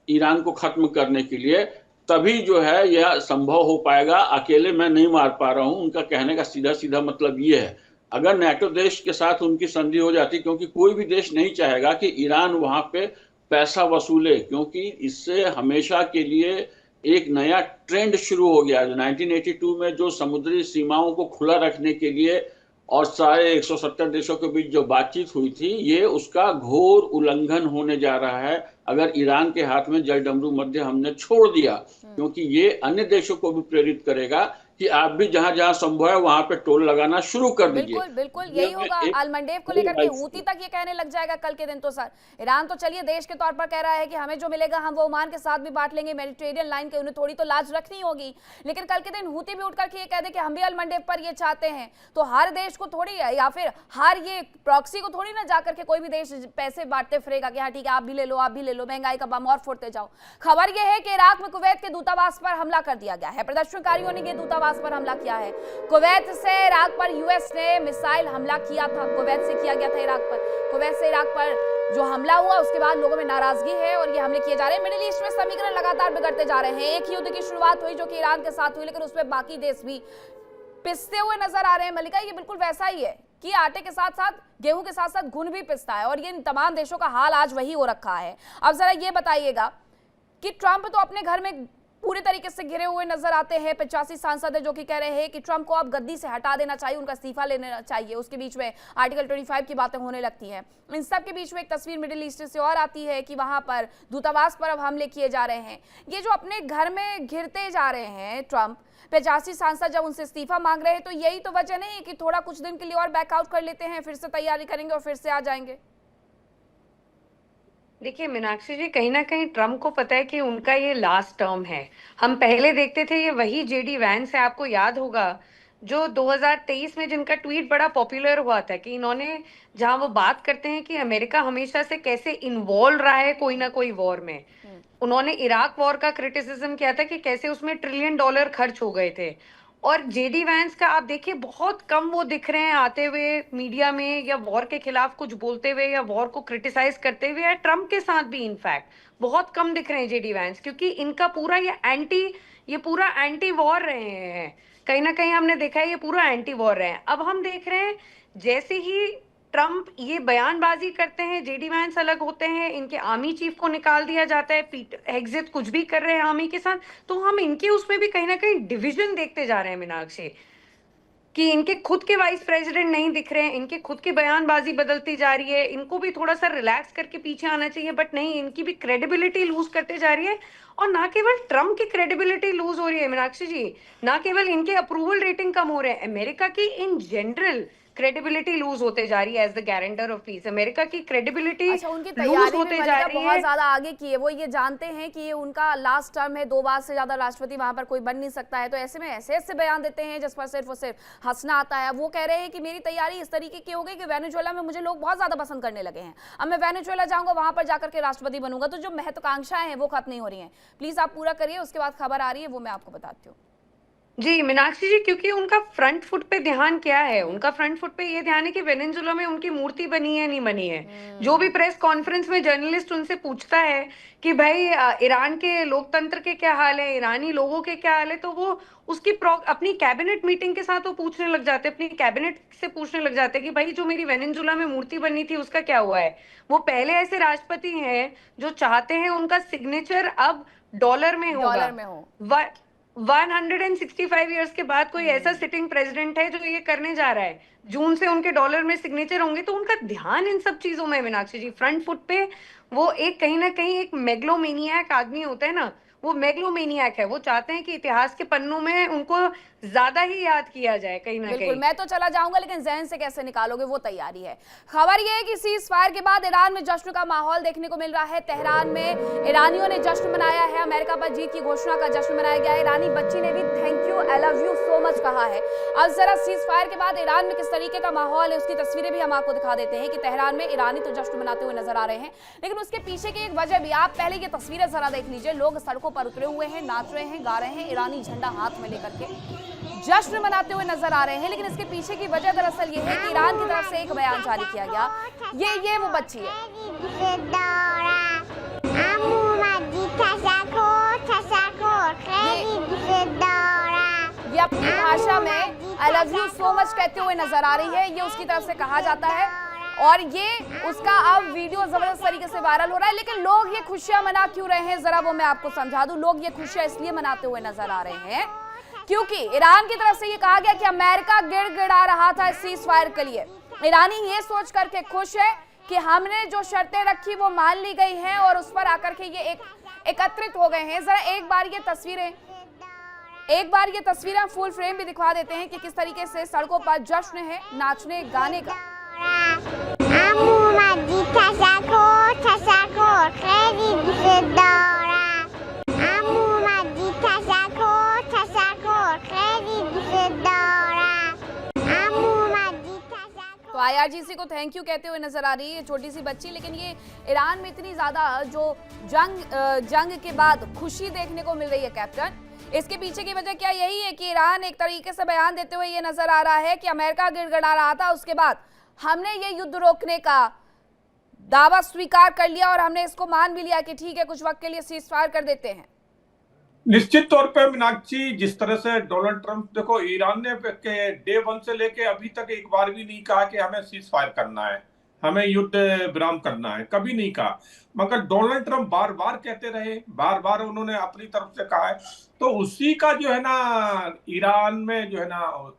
ईरान को खत्म करने के लिए, तभी जो है यह संभव हो पाएगा। अकेले मैं नहीं मार पा रहा हूं, उनका कहने का सीधा सीधा मतलब ये है। अगर नेटो देश के साथ उनकी संधि हो जाती, क्योंकि कोई भी देश नहीं चाहेगा कि ईरान वहां पे पैसा वसूले, क्योंकि इससे हमेशा के लिए एक नया ट्रेंड शुरू हो गया। 1982 में जो समुद्री सीमाओं को खुला रखने के लिए और सारे 170 देशों के बीच जो बातचीत हुई थी, ये उसका घोर उल्लंघन होने जा रहा है अगर ईरान के हाथ में जल डमरू मध्य हमने छोड़ दिया, क्योंकि ये अन्य देशों को भी प्रेरित करेगा कि आप भी जहां जहां संभव है वहां पे टोल लगाना शुरू कर दीजिए। बिल्कुल बिल्कुल यही होगा। अलमंडेव को लेकर के हूती तक ये कहने लग जाएगा कल के दिन। तो सर, ईरान तो चलिए देश के तौर पर कह रहा है कि हमें जो मिलेगा हम वो ओमान के साथ भी बांट लेंगे, मेडिटेरियन लाइन के, उन्हें थोड़ी तो लाज रखनी होगी। लेकिन कल के दिन हूती भी उठ करके ये कह दे कि हम भी अलमंडेव पर ये चाहते हैं, तो हर देश को थोड़ी, या फिर हर ये प्रॉक्सी को थोड़ी ना जाकर के कोई भी देश पैसे बांटते फिरेगा कि हाँ ठीक है आप भी ले लो, आप भी ले लो, महंगाई का बम और फोड़ते जाओ। खबर यह है कि इराक में कुवैत के दूतावास पर हमला कर दिया गया है। प्रदर्शनकारियों ने ये दूतावास पर हमला किया है। कुवैत से इराक पर यूएस ने मिसाइल हमला किया था, कुवैत से किया गया था इराक पर। कुवैत से इराक पर जो हमला हुआ उसके बाद लोगों में नाराजगी है और ये हमले किए जा रहे हैं। मिडिल ईस्ट में समीकरण लगातार बिगड़ते जा रहे हैं। एक युद्ध की शुरुआत हुई जो कि ईरान के साथ हुई, लेकिन उसमें बाकी देश भी पिसते हुए नजर आ रहे हैं। मलिका, ये बिल्कुल वैसा ही है कि आटे के साथ साथ गेहूं के साथ साथ घुन भी पिसता है, और ये इन तमाम देशों का हाल आज वही हो रखा है। अब जरा ये बताइएगा कि ट्रंप तो अपने घर में पूरे तरीके से घिरे हुए नजर आते हैं। 85 सांसद है जो कि कह रहे हैं कि ट्रंप को अब गद्दी से हटा देना चाहिए, उनका इस्तीफा लेना चाहिए। उसके बीच में आर्टिकल 25 की बातें होने लगती हैं। इन सब के बीच में एक तस्वीर मिडिल ईस्ट से और आती है कि वहां पर दूतावास पर अब हमले किए जा रहे हैं। ये जो अपने घर में घिरते जा रहे हैं ट्रंप, 85 सांसद जब उनसे इस्तीफा मांग रहे हैं, तो यही तो वजह नहीं है कि थोड़ा कुछ दिन के लिए और बैकआउट कर लेते हैं, फिर से तैयारी करेंगे और फिर से आ जाएंगे? देखिए मीनाक्षी जी, कहीं ना कहीं ट्रम्प को पता है कि उनका ये लास्ट टर्म है। हम पहले देखते थे ये वही जेडी वैंस है, आपको याद होगा, जो 2023 में जिनका ट्वीट बड़ा पॉपुलर हुआ था कि इन्होंने, जहां वो बात करते हैं कि अमेरिका हमेशा से कैसे इन्वॉल्व रहा है कोई ना कोई वॉर में। उन्होंने इराक वॉर का क्रिटिसिज्म किया था कि कैसे उसमें $1 ट्रिलियन खर्च हो गए थे। और जेडी वैंस का आप देखिए बहुत कम वो दिख रहे हैं आते हुए मीडिया में, या वॉर के खिलाफ कुछ बोलते हुए, या वॉर को क्रिटिसाइज करते हुए, या ट्रम्प के साथ भी इनफैक्ट बहुत कम दिख रहे हैं जेडी वैंस, क्योंकि इनका पूरा ये पूरा एंटी वॉर रहे हैं। कहीं ना कहीं हमने देखा है ये पूरा एंटी वॉर रहे हैं। अब हम देख रहे हैं जैसे ही ट्रम्प ये बयानबाजी करते हैं, जेडी वैंस अलग होते हैं, इनके आर्मी चीफ को निकाल दिया जाता है, पीटर हेगसेथ कुछ भी कर रहे हैं आर्मी के साथ, तो हम इनके उसमें भी कहीं ना कहीं डिवीजन देखते जा रहे हैं मीनाक्षी, कि इनके खुद के वाइस प्रेसिडेंट नहीं दिख रहे हैं, इनके खुद की बयानबाजी बदलती जा रही है। इनको भी थोड़ा सा रिलैक्स करके पीछे आना चाहिए, बट नहीं, इनकी भी क्रेडिबिलिटी लूज करते जा रही है। और ना केवल ट्रम्प की क्रेडिबिलिटी लूज हो रही है मीनाक्षी जी, ना केवल इनके अप्रूवल रेटिंग कम हो रहे हैं, अमेरिका की इन जनरल क्रेडिबिलिटी लूज होते जा रही है as the guarantor of peace. America की क्रेडिबिलिटी उनकी लूज होते जा रही है। बहुत ज्यादा आगे की है। वो ये जानते हैं कि ये उनका लास्ट टर्म है, 2 बार से ज्यादा राष्ट्रपति वहां पर कोई बन नहीं सकता है, तो ऐसे में ऐसे ऐसे बयान देते हैं जिस पर सिर्फ और सिर्फ हंसना आता है। वो कह रहे हैं कि मेरी तैयारी इस तरीके की हो गई कि वेनेजुएला में मुझे लोग बहुत ज्यादा पसंद करने लगे हैं, अब मैं वेनेजुएला जाऊंगा, वहां पर जाकर के राष्ट्रपति बनूंगा। तो जो महत्वाकांक्षाएं हैं वो खत्म नहीं हो रही है। प्लीज आप पूरा करिए, उसके बाद खबर आ रही है वो मैं आपको बताती हूँ। जी मीनाक्षी जी, क्योंकि उनका फ्रंट फुट पे ध्यान क्या है, उनका फ्रंट फुट पे ये ध्यान है कि वेनेजुएला में उनकी मूर्ति बनी है नहीं बनी है। जो भी प्रेस कॉन्फ्रेंस में जर्नलिस्ट उनसे पूछता है कि भाई ईरान के लोकतंत्र के क्या हाल है, ईरानी लोगों के क्या हाल है, तो वो उसकी अपनी कैबिनेट मीटिंग के साथ वो पूछने लग जाते, अपनी कैबिनेट से पूछने लग जाते कि भाई जो मेरी वेनेजुएला में मूर्ति बनी थी उसका क्या हुआ है। वो पहले ऐसे राष्ट्रपति हैं जो चाहते हैं उनका सिग्नेचर अब डॉलर में होगा। डॉलर में हो। 165 इयर्स के बाद कोई ऐसा सिटिंग प्रेसिडेंट है जो ये करने जा रहा है। जून से उनके डॉलर में सिग्नेचर होंगे, तो उनका ध्यान इन सब चीजों में, मीनाक्षी जी, फ्रंट फुट पे वो एक कहीं ना कहीं एक मेगलोमेनियक आदमी होता है ना, वो मेगलोमेनियक है। वो चाहते हैं कि इतिहास के पन्नों में उनको ज्यादा ही याद किया जाए कहीं ना बिल्कुल, कहीं। मैं तो चला जाऊंगा, लेकिन जहन से कैसे निकालोगे, वो तैयारी है। खबर यह है कि सीज फायर के बाद ईरान में जश्न का माहौल देखने को मिल रहा है। तेहरान में ईरानियों ने जश्न मनाया है, अमेरिका पर जीत की घोषणा का जश्न मनाया गया है। ईरानी बच्ची ने भी thank you, I love you so much कहा है। अब जरा सीज फायर के बाद ईरान में किस तरीके का माहौल है उसकी तस्वीरें भी हम आपको दिखा देते हैं कि तेहरान में ईरानी तो जश्न मनाते हुए नजर आ रहे हैं, लेकिन उसके पीछे की एक वजह भी, आप पहले ये तस्वीरें जरा देख लीजिए। लोग सड़कों पर उतरे हुए हैं, नाच रहे हैं, गा रहे हैं, ईरानी झंडा हाथ में लेकर के जश्न मनाते हुए नजर आ रहे हैं। लेकिन इसके पीछे की वजह दरअसल ये है कि ईरान की तरफ से एक बयान जारी किया गया। ये वो बच्ची है, ये अपनी भाषा में I love you so much कहते हुए नजर आ रही है। ये उसकी तरफ से कहा जाता है और ये उसका अब वीडियो जबरदस्त तरीके से वायरल हो रहा है। लेकिन लोग ये खुशियां मना क्यों रहे हैं, जरा वो मैं आपको समझा दूं। लोग ये खुशियां इसलिए मनाते हुए नजर आ रहे हैं क्योंकि ईरान की तरफ से ये कहा गया कि अमेरिका गिड़गिड़ा रहा था सीज फायर के लिए। ईरानी ये सोच करके खुश है कि हमने जो शर्तें रखी वो मान ली गई हैं और उस पर आकर के ये एकत्रित हो गए हैं। जरा एक बार ये तस्वीरें फुल फ्रेम भी दिखा देते हैं कि किस तरीके से सड़कों पर जश्न है, नाचने गाने का। तो IRGC को थैंक यू कहते हुए नजर आ रही है छोटी सी बच्ची। लेकिन ये ईरान में इतनी ज्यादा जो जंग के बाद खुशी देखने को मिल रही है कैप्टन, इसके पीछे की वजह क्या यही है कि ईरान एक तरीके से बयान देते हुए ये नजर आ रहा है कि अमेरिका गिड़गिड़ा रहा था, उसके बाद हमने ये युद्ध रोकने का दावा स्वीकार कर लिया और हमने इसको मान भी लिया कि ठीक है कुछ वक्त के लिए सीज फायर कर देते हैं। निश्चित तौर पे मीनाक्षी, जिस तरह से डोनाल्ड ट्रंप, देखो ईरान ने डे 1 से लेके अभी तक एक बार भी नहीं कहा कि हमें सीज फायर करना है, हमें युद्ध विराम करना है, कभी नहीं कहा। मगर डोनाल्ड ट्रंप बार बार कहते रहे, बार बार उन्होंने अपनी तरफ से कहा है। तो उसी का जो है ना ईरान में जो है ना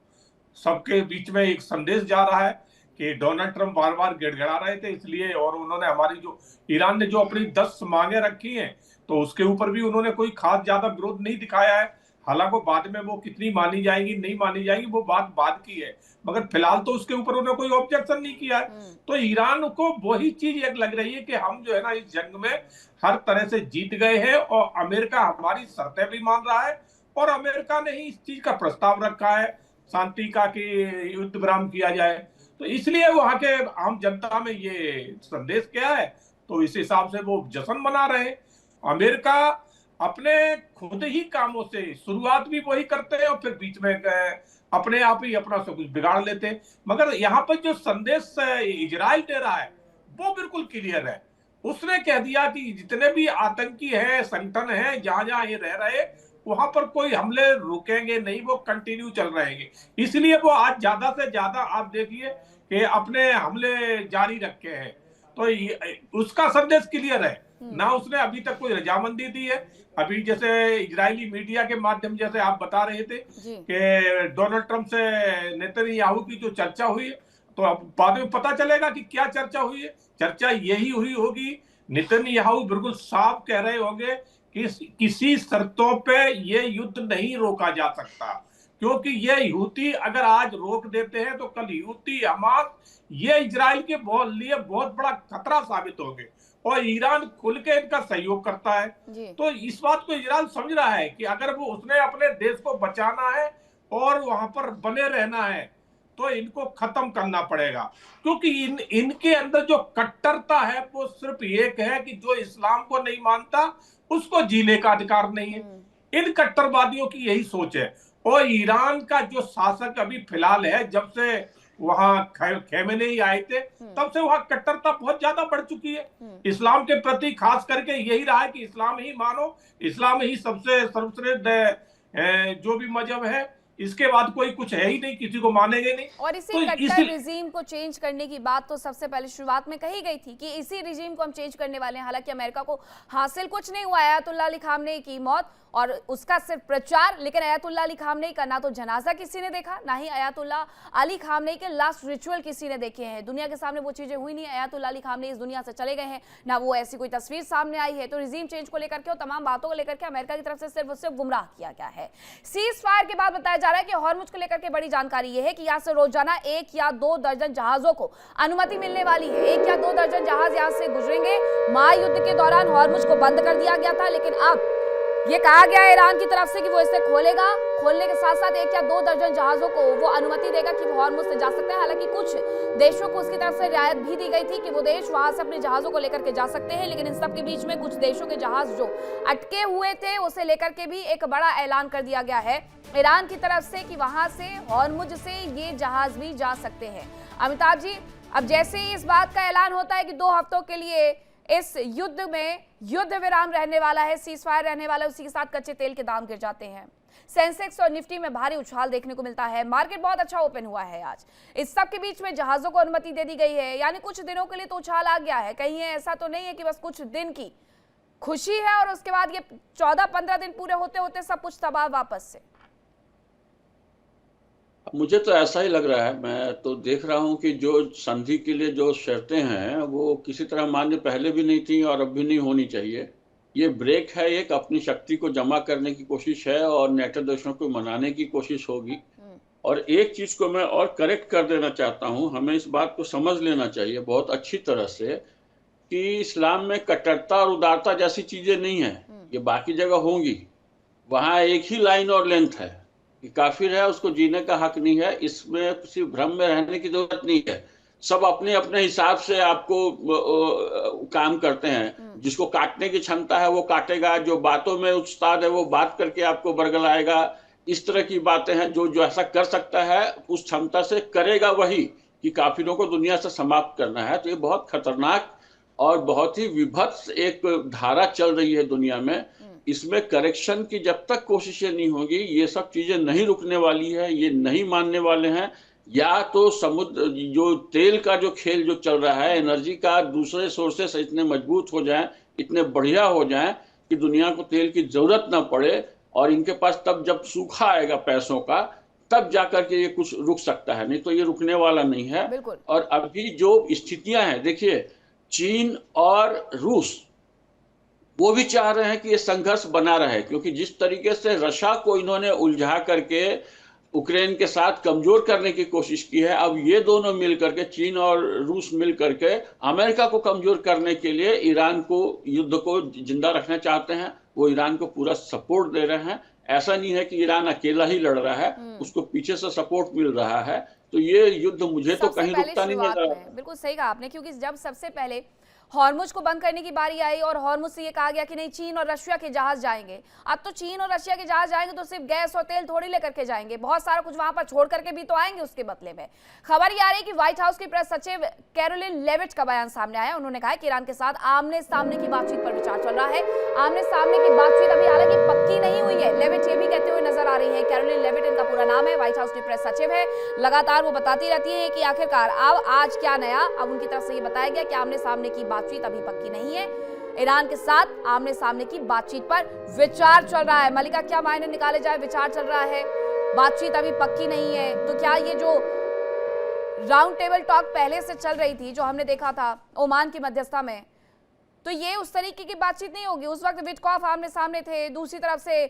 सबके बीच में एक संदेश जा रहा है कि डोनाल्ड ट्रंप बार बार गिड़गिड़ा रहे थे इसलिए, और उन्होंने हमारी जो ईरान ने जो अपनी 10 मांगे रखी हैं तो उसके ऊपर भी उन्होंने कोई खास ज्यादा विरोध नहीं दिखाया है। हालांकि बाद में वो कितनी मानी जाएगी नहीं मानी जाएगी वो बात बाद की है, मगर फिलहाल तो उसके ऊपर उन्होंने कोई ऑब्जेक्शन नहीं किया है। तो ईरान को वही चीज एक लग रही है कि हम जो है ना इस जंग में हर तरह से जीत गए हैं और अमेरिका हमारी शर्तें भी मान रहा है और अमेरिका ने ही इस चीज का प्रस्ताव रखा है शांति का कि युद्ध विराम किया जाए। तो इसलिए वहां के आम जनता में ये संदेश क्या है, तो इस हिसाब से वो जश्न मना रहे हैं। अमेरिका अपने खुद ही कामों से शुरुआत भी वही करते हैं और फिर बीच में अपने आप ही अपना सब कुछ बिगाड़ लेते हैं। मगर यहाँ पर जो संदेश इजराइल दे रहा है वो बिल्कुल क्लियर है। उसने कह दिया कि जितने भी आतंकी हैं, संगठन हैं, जहां जहां ये रह रहे वहां पर कोई हमले रुकेंगे नहीं, वो कंटिन्यू चल रहेंगे। इसलिए वो आज ज्यादा से ज्यादा आप देखिए कि अपने हमले जारी रखे हैं। तो उसका संदेश क्लियर है ना, उसने अभी तक कोई रजामंदी दी है। अभी जैसे इजरायली मीडिया के माध्यम जैसे आप बता रहे थे कि डोनाल्ड ट्रंप से नेतन्याहू की जो चर्चा हुई है, तो अब बाद में पता चलेगा कि क्या चर्चा हुई है। चर्चा यही हुई होगी, नेतन्याहू बिल्कुल साफ कह रहे होंगे कि किसी शर्तों पे ये युद्ध नहीं रोका जा सकता, क्योंकि ये यूती अगर आज रोक देते हैं तो कल यूती हमास ये इजराइल के लिए बहुत बड़ा खतरा साबित होंगे और ईरान खुल के इनका सहयोग करता है। तो इस बात को इजराइल समझ रहा है कि अगर वो उसने अपने देश को बचाना है और वहां पर बने रहना है तो इनको खत्म करना पड़ेगा, क्योंकि इनके अंदर जो कट्टरता है वो सिर्फ एक है कि जो इस्लाम को नहीं मानता उसको जीने का अधिकार नहीं है। इन कट्टरवादियों की यही सोच है। और ईरान का जो शासक अभी फिलहाल है, जब से वहां खैमेनेई आए थे तब से वहां कट्टरता बहुत ज्यादा बढ़ चुकी है। इस्लाम के प्रति खास करके यही रहा है कि इस्लाम ही मानो, इस्लाम ही सबसे सर्वश्रेष्ठ जो भी मजहब है, इसके बाद कोई कुछ है ही नहीं, किसी को मानेंगे नहीं। और इसी तो कट्टर रिजीम को चेंज करने की बात तो सबसे पहले शुरुआत में कही गई थी कि इसी रिजीम को हम चेंज करने वाले हैं। हालांकि अमेरिका को हासिल कुछ नहीं हुआ अयातुल्लाह अली खामनेई की मौत और उसका सिर्फ प्रचार, लेकिन अयातुल्लाह अली खामनेई का ना तो जनाजा किसी ने देखा, ना ही अयातुल्लाह अली खामनेई के लास्ट रिचुअल किसी ने देखे हैं। दुनिया के सामने वो चीजें हुई नहीं, अयातुल्लाह अली खामनेई इस दुनिया से चले गए हैं, ना वो ऐसी कोई तस्वीर सामने आई है। तो रिजीम चेंज को लेकर के और तमाम बातों को लेकर के अमेरिका की तरफ से सिर्फ उससे गुमराह किया गया है। सीज फायर के बाद बताया जा रहा है कि हॉर्मुज को लेकर के बड़ी जानकारी यह है कि यहाँ से रोजाना 1 या 2 दर्जन जहाजों को अनुमति मिलने वाली है। 1 या 2 दर्जन जहाज यहाँ से गुजरेंगे। महायुद्ध के दौरान हॉर्मुज को बंद कर दिया गया था, लेकिन अब ये कहा गया है ईरान की तरफ से कि वो इसे खोलेगा। खोलने के साथ साथ 1 या 2 दर्जन जहाजों को वो अनुमति देगा कि वो हॉर्मुज से जा सकते हैं। हालांकि कुछ देशों को उसकी तरफ से रियायत भी दी गई थी कि वो देश वहां से अपने जहाजों को लेकर के जा सकते हैं, लेकिन इन सब के बीच में कुछ देशों के जहाज जो अटके हुए थे उसे लेकर के भी एक बड़ा ऐलान कर दिया गया है ईरान की तरफ से कि वहां से हॉर्मुज से ये जहाज भी जा सकते हैं। अमिताभ जी, अब जैसे ही इस बात का ऐलान होता है कि 2 हफ्तों के लिए इस युद्ध में युद्ध विराम रहने वाला है, सीज फायर रहने वाला है, उसी के साथ कच्चे तेल के दाम गिर जाते हैं। सेंसेक्स और निफ्टी में भारी उछाल देखने को मिलता है। मार्केट बहुत अच्छा ओपन हुआ है आज। इस सब के बीच में जहाजों को अनुमति दे दी गई है, यानी कुछ दिनों के लिए तो उछाल आ गया है। कहीं ऐसा तो नहीं है कि बस कुछ दिन की खुशी है और उसके बाद ये 14-15 दिन पूरे होते होते सब कुछ तबाह वापस से। मुझे तो ऐसा ही लग रहा है। मैं तो देख रहा हूं कि जो संधि के लिए जो शर्तें हैं वो किसी तरह मान्य पहले भी नहीं थी और अब भी नहीं होनी चाहिए। ये ब्रेक है, एक अपनी शक्ति को जमा करने की कोशिश है और नेटो देशों को मनाने की कोशिश होगी। और एक चीज को मैं और करेक्ट कर देना चाहता हूं, हमें इस बात को समझ लेना चाहिए बहुत अच्छी तरह से कि इस्लाम में कट्टरता और उदारता जैसी चीजें नहीं है। ये बाकी जगह होंगी, वहां एक ही लाइन और लेंथ है कि काफिर है उसको जीने का हक नहीं है। इसमें किसी भ्रम में रहने की जरूरत नहीं है। सब अपने अपने हिसाब से आपको काम करते हैं। जिसको काटने की क्षमता है वो काटेगा, जो बातों में उस्ताद है वो बात करके आपको बरगलाएगा। इस तरह की बातें हैं। जो ऐसा कर सकता है उस क्षमता से करेगा वही, कि काफिरों को दुनिया से समाप्त करना है। तो ये बहुत खतरनाक और बहुत ही विभत्स एक धारा चल रही है दुनिया में। इसमें करेक्शन की जब तक कोशिशें नहीं होगी ये सब चीजें नहीं रुकने वाली है, ये नहीं मानने वाले हैं। या तो समुद्र जो तेल का जो खेल जो चल रहा है, एनर्जी का दूसरे सोर्सेस इतने मजबूत हो जाएं, इतने बढ़िया हो जाएं कि दुनिया को तेल की जरूरत ना पड़े, और इनके पास तब जब सूखा आएगा पैसों का तब जाकर के ये कुछ रुक सकता है, नहीं तो ये रुकने वाला नहीं है। और अभी जो स्थितियां हैं, देखिए चीन और रूस वो भी चाह रहे हैं कि ये संघर्ष बना रहे, क्योंकि जिस तरीके से रशिया को इन्होंने उलझा करके यूक्रेन के साथ कमजोर करने की कोशिश की है, अब ये दोनों मिल करके, चीन और रूस मिल करके अमेरिका को कमजोर करने के लिए ईरान को युद्ध को जिंदा रखना चाहते हैं। वो ईरान को पूरा सपोर्ट दे रहे हैं। ऐसा नहीं है कि ईरान अकेला ही लड़ रहा है, उसको पीछे से सपोर्ट मिल रहा है। तो ये युद्ध मुझे तो कहीं रुकता नहीं नजर आ रहा। बिल्कुल सही कहा आपने, क्योंकि जब सबसे पहले हॉर्मुज को बंद करने की बारी आई और हॉर्मुज से ये कहा गया कि नहीं चीन और रशिया के जहाज जाएंगे। अब तो चीन और रशिया के जहाज जाएंगे तो सिर्फ गैस और तेल थोड़ी लेकर के जाएंगे, बहुत सारा कुछ वहां पर छोड़ करके भी तो आएंगे उसके बदले में। खबर ये आ रही है कि व्हाइट हाउस की प्रेस सचिव कैरोलिन लेविट का बयान सामने आया। उन्होंने कहा कि ईरान के साथ आमने सामने की बातचीत पर विचार चल रहा है। आमने सामने की बातचीत अभी हालांकि पक्की नहीं हुई है, लेविट ये भी कहते हुए नजर आ रही है। कैरोलिन लेविट इनका पूरा नाम है, व्हाइट हाउस की प्रेस सचिव है। लगातार वो बताती रहती है कि आखिरकार अब आज क्या नया। अब उनकी तरफ से ये बताया गया कि आमने सामने की बातचीत अभी पक्की नहीं है। ईरान के साथ आमने सामने की बातचीत पर विचार चल रहा है। मलिका, क्या मायने निकाले जाए, विचार चल रहा है, बातचीत अभी पक्की नहीं है, तो क्या ये जो राउंड टेबल टॉक पहले से चल रही थी, जो हमने देखा था ओमान की मध्यस्थता में, तो ये उस तरीके की बातचीत नहीं होगी? उस वक्त विटकॉफ आमने सामने थे, दूसरी तरफ से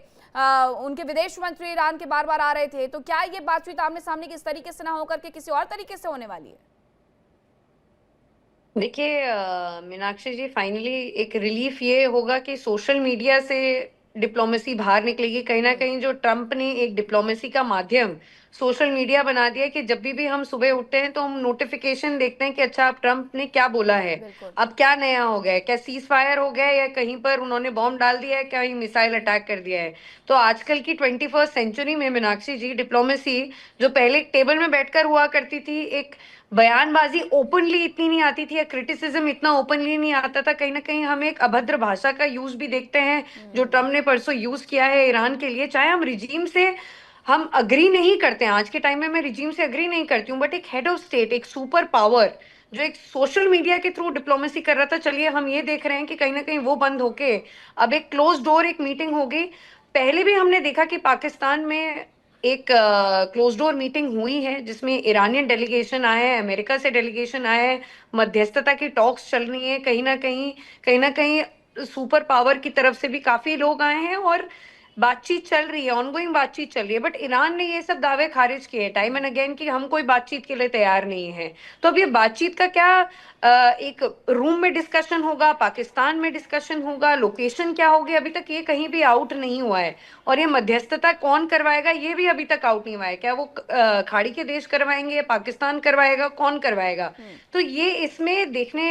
उनके विदेश मंत्री ईरान के बार बार आ रहे थे। तो क्या ये बातचीत आमने सामने की इस तरीके से ना होकर के किसी और तरीके से होने वाली है? देखिए मीनाक्षी जी, फाइनली एक रिलीफ ये होगा कि सोशल मीडिया से डिप्लोमेसी बाहर निकलेगी। कहीं ना कहीं जो ट्रम्प ने एक डिप्लोमेसी का माध्यम सोशल मीडिया बना दिया कि जब भी हम सुबह उठते हैं तो हम नोटिफिकेशन देखते हैं कि अच्छा अब ट्रम्प ने क्या बोला है, अब क्या नया हो गया है, क्या सीज फायर हो गया है या कहीं पर उन्होंने बॉम्ब डाल दिया है, कहीं मिसाइल अटैक कर दिया है। तो आजकल की 21st सेंचुरी में मीनाक्षी जी डिप्लोमेसी जो पहले टेबल में बैठकर हुआ करती थी, एक बयानबाजी ओपनली इतनी नहीं आती थी या क्रिटिसिज्म इतना ओपनली नहीं आता था, कहीं ना कहीं हम एक अभद्र भाषा का यूज भी देखते हैं जो ट्रम्प ने परसों यूज किया है ईरान के लिए। चाहे हम रिजीम से हम अग्री नहीं करते हैं आज के टाइम में, मैं रिजीम से अग्री नहीं करती हूँ, बट एक हेड ऑफ स्टेट, एक सुपर पावर जो एक सोशल मीडिया के थ्रू डिप्लोमेसी कर रहा था, चलिए हम ये देख रहे हैं कि कहीं ना कहीं वो बंद होके अब एक क्लोज डोर एक मीटिंग हो गई। पहले भी हमने देखा कि पाकिस्तान में एक क्लोज डोर मीटिंग हुई है जिसमें ईरानियन डेलीगेशन आया है, अमेरिका से डेलीगेशन आया है, मध्यस्थता की टॉक्स चल रही है, कहीं ना कहीं सुपर पावर की तरफ से भी काफी लोग आए हैं और बातचीत चल रही है, ऑनगोइंग बातचीत चल रही है। बट ईरान ने ये सब दावे खारिज किए टाइम एंड अगेन कि हम कोई बातचीत के लिए तैयार नहीं है। तो अब ये बातचीत का क्या एक रूम में डिस्कशन होगा, पाकिस्तान में डिस्कशन होगा, लोकेशन क्या होगी, अभी तक ये कहीं भी आउट नहीं हुआ है। और ये मध्यस्थता कौन करवाएगा ये भी अभी तक आउट नहीं हुआ है, क्या वो खाड़ी के देश करवाएंगे, पाकिस्तान करवाएगा, कौन करवाएगा। तो ये इसमें देखने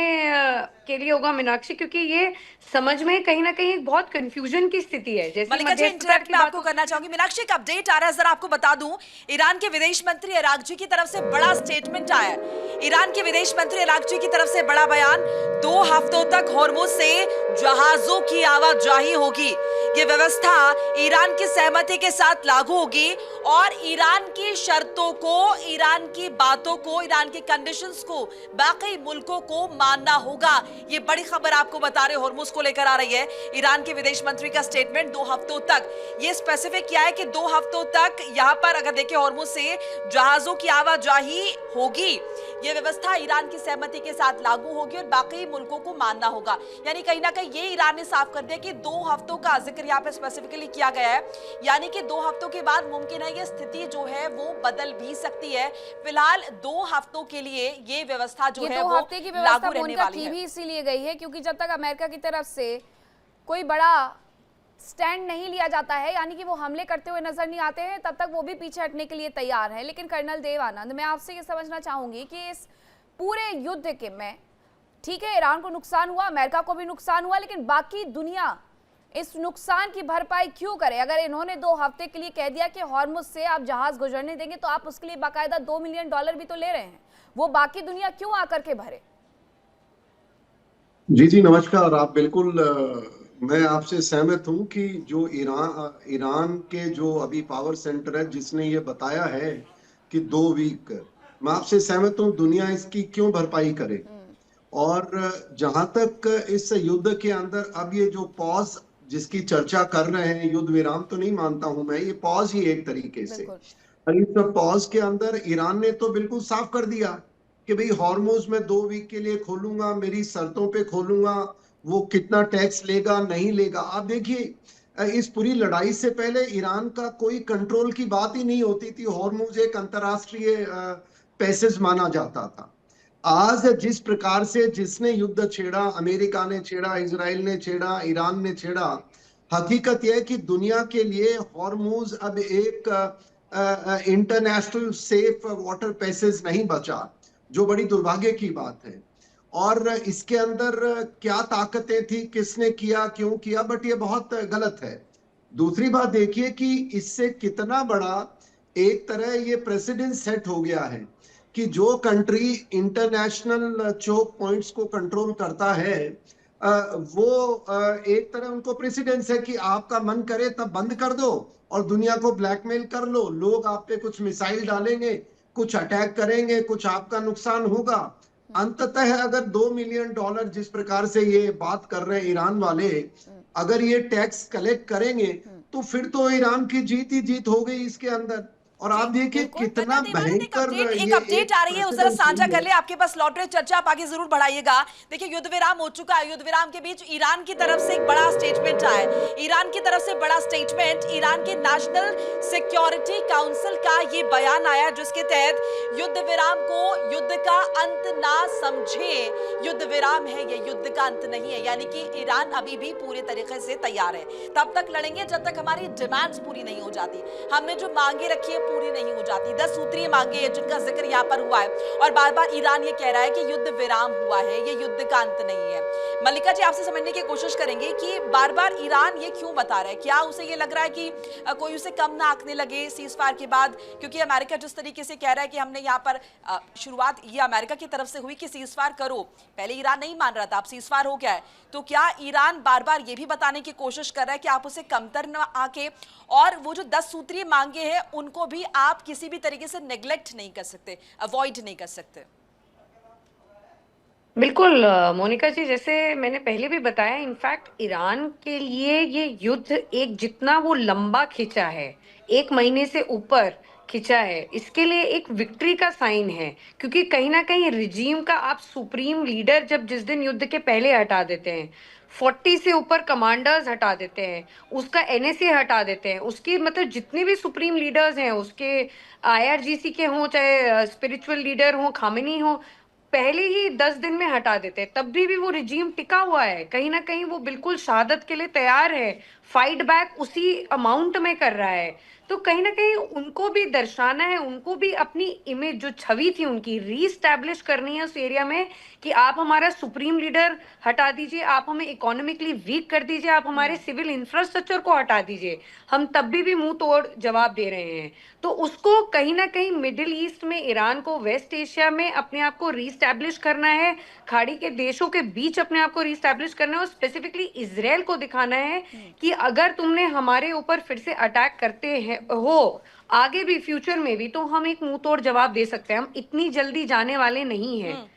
के लिए होगा मीनाक्षी, क्योंकि ये समझ में कहीं ना कहीं बहुत कंफ्यूजन की स्थिति है। जैसे मल्लिका जी, इंटरैक्ट मैं आपको करना चाहूंगी। मीनाक्षी, एक अपडेट आ रहा है, जरा आपको बता दूं, ईरान के विदेश मंत्री इरागची की तरफ से बड़ा स्टेटमेंट आया है। ईरान के विदेश मंत्री इरागची की तरफ से बड़ा बयान, 2 हफ्तों तक हॉर्मुज से जहाजों की आवाजाही होगी, ये व्यवस्था ईरान की सहमति के साथ लागू होगी और ईरान की शर्तों को, ईरान की बातों को, ईरान की कंडीशंस को बाकी मुल्कों को मानना होगा। ये बड़ी खबर आपको बता रहे हॉर्मुज को लेकर आ रही है। ईरान के विदेश मंत्री का स्टेटमेंट, 2 हफ्तों तक, ये स्पेसिफिक किया है कि 2 हफ्तों तक यहां पर अगर देखें हॉर्मुज से जहाजों की आवाजाही होगी, ये व्यवस्था ईरान की सहमति के साथ लागू होगी और बाकी मुल्कों को मानना होगा। यानी कहीं ना कहीं ये ईरान ने साफ कर दिया कि 2 हफ्तों का जिक्र यहाँ पे स्पेसिफिकली किया गया है, यानी कि 2 हफ्तों के बाद मुमकिन है ये स्थिति जो है वो बदल भी सकती है। फिलहाल 2 हफ्तों के लिए ये व्यवस्था जो है 2 वो हफ्ते की व्यवस्था लागू रहने वाली है। भी इसीलिए गई है क्योंकि जब तक अमेरिका की तरफ से कोई बड़ा स्टैंड नहीं लिया जाता है, यानी कि वो हमले करते हुए नजर नहीं आते हैं, तब तक वो भी पीछे हटने के लिए तैयार है। लेकिन कर्नल देव आनंद, मैं आपसे ये समझना चाहूंगी कि इस पूरे युद्ध के में, ठीक है ईरान को नुकसान हुआ, अमेरिका को भी नुकसान हुआ, लेकिन बाकी दुनिया इस नुकसान की भरपाई क्यों करे? अगर इन्होंने 2 हफ्ते के लिए कह दिया कि हॉर्मुज से आप जहाज गुजरने देंगे, तो आप उसके लिए बाकायदा $2 मिलियन भी तो ले रहे हैं, वो बाकी दुनिया क्यों आकर के भरे? जी नमस्कार। आप बिल्कुल मैं आपसे सहमत हूं कि जो ईरान के जो अभी पावर सेंटर है जिसने ये बताया है कि 2 वीक, मैं आपसे सहमत हूं, दुनिया इसकी क्यों भरपाई करे। और जहां तक इस युद्ध के अंदर अब ये जो पॉज जिसकी चर्चा कर रहे हैं, युद्ध विराम तो नहीं मानता हूं मैं, ये पॉज ही एक तरीके से। इस पॉज के अंदर ईरान ने तो बिल्कुल साफ कर दिया कि भाई हॉर्मुज में 2 वीक के लिए खोलूंगा, मेरी शर्तों पे खोलूंगा, वो कितना टैक्स लेगा नहीं लेगा। आप देखिए इस पूरी लड़ाई से पहले ईरान का कोई कंट्रोल की बात ही नहीं होती थी, हॉर्मुज एक अंतरराष्ट्रीय पैसेज माना जाता था। आज जिस प्रकार से जिसने युद्ध छेड़ा, अमेरिका ने छेड़ा, इजराइल ने छेड़ा, ईरान ने छेड़ा, हकीकत यह है कि दुनिया के लिए हॉर्मुज अब एक इंटरनेशनल सेफ वाटर पैसेज नहीं बचा, जो बड़ी दुर्भाग्य की बात है। और इसके अंदर क्या ताकतें थी, किसने किया, क्यों किया, बट ये बहुत गलत है। दूसरी बात देखिए कि इससे कितना बड़ा एक तरह ये प्रेसिडेंट सेट हो गया है कि जो कंट्री इंटरनेशनल चोक पॉइंट्स को कंट्रोल करता है वो एक तरह उनको प्रेसिडेंस है कि आपका मन करे तब बंद कर दो और दुनिया को ब्लैकमेल कर लो, लोग आप पे कुछ मिसाइल डालेंगे, कुछ अटैक करेंगे, कुछ आपका नुकसान होगा। अंततः अगर $2 मिलियन जिस प्रकार से ये बात कर रहे हैं ईरान वाले, अगर ये टैक्स कलेक्ट करेंगे तो फिर तो ईरान की जीत ही जीत हो गई इसके अंदर। और आप देखिए कितना भयंकर एक अपडेट आ रही है, उस जरा साझा कर ले, आपके पास लौट रहे चर्चा, आप आगे जरूर बढ़ाइएगा। देखिए युद्ध विराम हो चुका है, युद्ध विराम के बीच ईरान की तरफ से एक बड़ा स्टेटमेंट आया है। ईरान की तरफ से बड़ा स्टेटमेंट, ईरान के नेशनल सिक्योरिटी काउंसिल का ये बयान आया जिसके तहत युद्ध विराम को युद्ध का अंत ना समझे, युद्ध विराम है ये युद्ध का अंत नहीं है। यानी कि ईरान अभी भी पूरे तरीके से तैयार है, तब तक लड़ेंगे जब तक हमारी डिमांड्स पूरी नहीं हो जाती। हमने जो मांगे रखी है पूरी नहीं हो जाती। 10 सूत्रीय मांगे हैं जिनका जिक्र यहाँ पर हुआ है और बार बार ईरान ये कह रहा है कि युद्ध विराम हुआ है, ये युद्ध का अंत नहीं है। मल्लिका जी, आपसे समझने की कोशिश करेंगे कि बार बार ईरान ये क्यों बता रहा है? क्या उसे ये लग रहा है कि कोई उसे कम ना आंकने लगे सीज फायर के बाद? क्योंकि अमेरिका जिस तरीके से कह रहा है कि हमने यहाँ पर शुरुआत ये अमेरिका की तरफ से हुई कि सीज फायर करो, पहले ईरान नहीं मान रहा था, अब सीज फायर हो गया है, तो क्या ईरान बार बार ये भी बताने की कोशिश कर रहा है कि आप उसे कमतर न आके और वो जो 10 सूत्रीय मांगे हैं उनको भी आप किसी भी तरीके से नेग्लेक्ट नहीं कर सकते, अवॉइड नहीं कर सकते? बिल्कुल मोनिका जी, जैसे मैंने पहले भी बताया, इनफैक्ट ईरान के लिए ये युद्ध एक जितना वो लंबा खिंचा है, 1 महीने से ऊपर खिंचा है, इसके लिए एक विक्ट्री का साइन है। क्योंकि कहीं ना कहीं रिजीम का आप सुप्रीम लीडर जब जिस दिन युद्ध के पहले हटा देते हैं, 40 से ऊपर कमांडर्स हटा देते हैं, उसका एनएसए हटा देते हैं, उसकी मतलब जितने भी सुप्रीम लीडर्स हैं, उसके आईआरजीसी के हों, चाहे स्पिरिचुअल लीडर हों, खामेनी हो, पहले ही 10 दिन में हटा देते हैं, तब भी वो रिजीम टिका हुआ है। कहीं ना कहीं वो बिल्कुल शहादत के लिए तैयार है, फाइट बैक उसी अमाउंट में कर रहा है। तो कहीं ना कहीं उनको भी दर्शाना है, उनको भी अपनी इमेज जो छवि थी उनकी रीस्टैब्लिश करनी है उस एरिया में कि आप हमारा सुप्रीम लीडर हटा दीजिए, आप हमें इकोनॉमिकली वीक कर दीजिए, आप हमारे सिविल इंफ्रास्ट्रक्चर को हटा दीजिए, हम तब भी मुंह तोड़ जवाब दे रहे हैं। तो उसको कहीं ना कहीं मिडिल ईस्ट में, ईरान को वेस्ट एशिया में अपने आप को रीस्टैब्लिश करना है, खाड़ी के देशों के बीच अपने आप को रीस्टैब्लिश करना है और स्पेसिफिकली इजराइल को दिखाना है कि अगर तुमने हमारे ऊपर फिर से अटैक करते हैं हो आगे भी, फ्यूचर में भी, तो हम एक मुंह तोड़ जवाब दे सकते हैं, हम इतनी जल्दी जाने वाले नहीं हैं।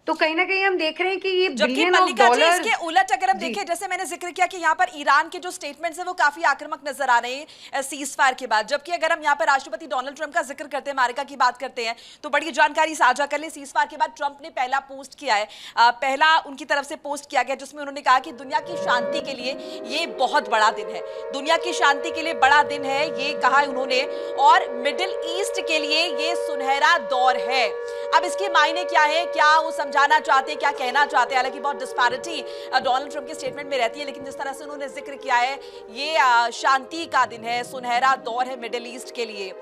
तो कहीं ना कहीं हम देख रहे हैं कि ये बिलियन ऑफ डॉलर, इसके उलट अगर हम देखें, जैसे मैंने जिक्र किया कि यहाँ पर ईरान के जो स्टेटमेंट्स हैं वो काफी आक्रामक नजर आ रहे हैं सीज फायर के बाद, जबकि अगर हम यहाँ पर राष्ट्रपति डोनाल्ड ट्रंप का जिक्र करते हैं, अमेरिका की बात करते हैं, तो बड़ी जानकारी साझा कर ले। सीज फायर के बाद ट्रंप ने पहला पोस्ट किया है, पहला उनकी तरफ से पोस्ट किया गया, जिसमें उन्होंने कहा कि दुनिया की शांति के लिए ये बहुत बड़ा दिन है, दुनिया की शांति के लिए बड़ा दिन है, ये कहा है उन्होंने, और मिडिल ईस्ट के लिए ये सुनहरा दौर है। अब इसके मायने क्या है, क्या वो समझाना चाहते हैं, क्या कहना चाहते हैं? हालांकि बहुत डिस्पैरिटी डोनाल्ड ट्रंप के स्टेटमेंट में रहती है, लेकिन जिस तरह से उन्होंने जिक्र किया है, ये शांति का दिन है, सुनहरा दौर है मिडिल ईस्ट के लिए,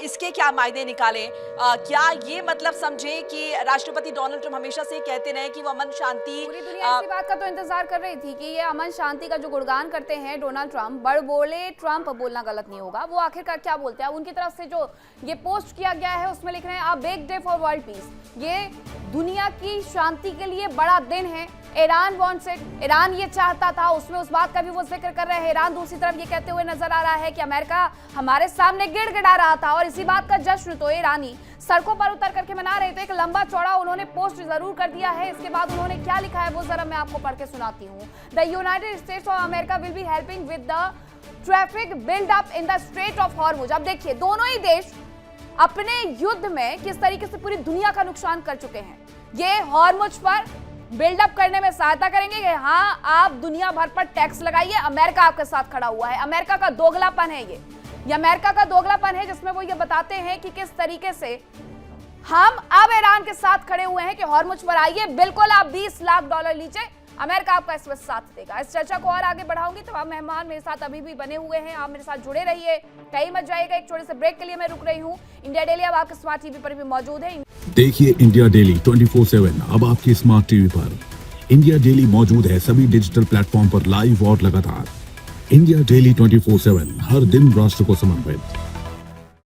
इसके क्या मायने निकालें? क्या ये मतलब समझे कि राष्ट्रपति डोनाल्ड ट्रंप हमेशा से कहते रहे कि वो अमन शांति, पूरी दुनिया इसी बात का तो इंतजार कर रही थी कि ये अमन शांति का जो गुणगान करते हैं डोनाल्ड ट्रंप, बड़ बोले ट्रंप बोलना गलत नहीं होगा, वो आखिरकार क्या बोलते हैं? उनकी तरफ से जो ये पोस्ट किया गया है उसमें लिख रहे हैं, a big day for world peace, ये दुनिया की शांति के लिए बड़ा दिन है, ईरान वांट्स इट, ईरान ये चाहता था, उसमें उस बात का भी वो जिक्र कर रहे हैं। ईरान दूसरी तरफ ये कहते हुए नजर आ रहा है कि अमेरिका हमारे सामने गिड़गिड़ा रहा था और इसी बात का जश्न तो ईरानी सड़कों पर उतर करके मना रहे थे। एक लंबा चौड़ा उन्होंने पोस्ट जरूर कर दिया है, इसके बाद उन्होंने क्या लिखा है वो जरा मैं आपको पढ़ के सुनाती हूँ। The United states of America will be helping with the traffic build up in the straight of Hormuz. अब देखिए, दोनों ही देश अपने युद्ध में किस तरीके से पूरी दुनिया का नुकसान कर चुके हैं। ये हॉर्मुज पर बिल्डअप करने में सहायता करेंगे कि हाँ, आप दुनिया भर पर टैक्स लगाइए, अमेरिका आपके साथ खड़ा हुआ है। अमेरिका का दोगलापन है ये अमेरिका का दोगलापन है, जिसमें वो ये बताते हैं कि किस तरीके से हम अब ईरान के साथ खड़े हुए हैं कि हॉर्मुज पर आइए, बिल्कुल आप $20 लाख लीजिए, अमेरिका आपका इसमें साथ देगा। इस चर्चा को और आगे बढ़ाऊंगी, तमाम मेहमान मेरे साथ अभी भी बने हुए हैं, आप मेरे साथ जुड़े रहिए, कहीं मत जाइएगा। एक छोटे से ब्रेक के लिए मैं रुक रही हूँ। इंडिया डेली अब आपके स्मार्ट टीवी पर भी मौजूद है। देखिए इंडिया डेली 24/7 अब आपकी स्मार्ट टीवी पर। इंडिया डेली मौजूद है सभी डिजिटल प्लेटफॉर्म पर लाइव और लगातार। इंडिया डेली 24/7 हर दिन राष्ट्र को समर्पित।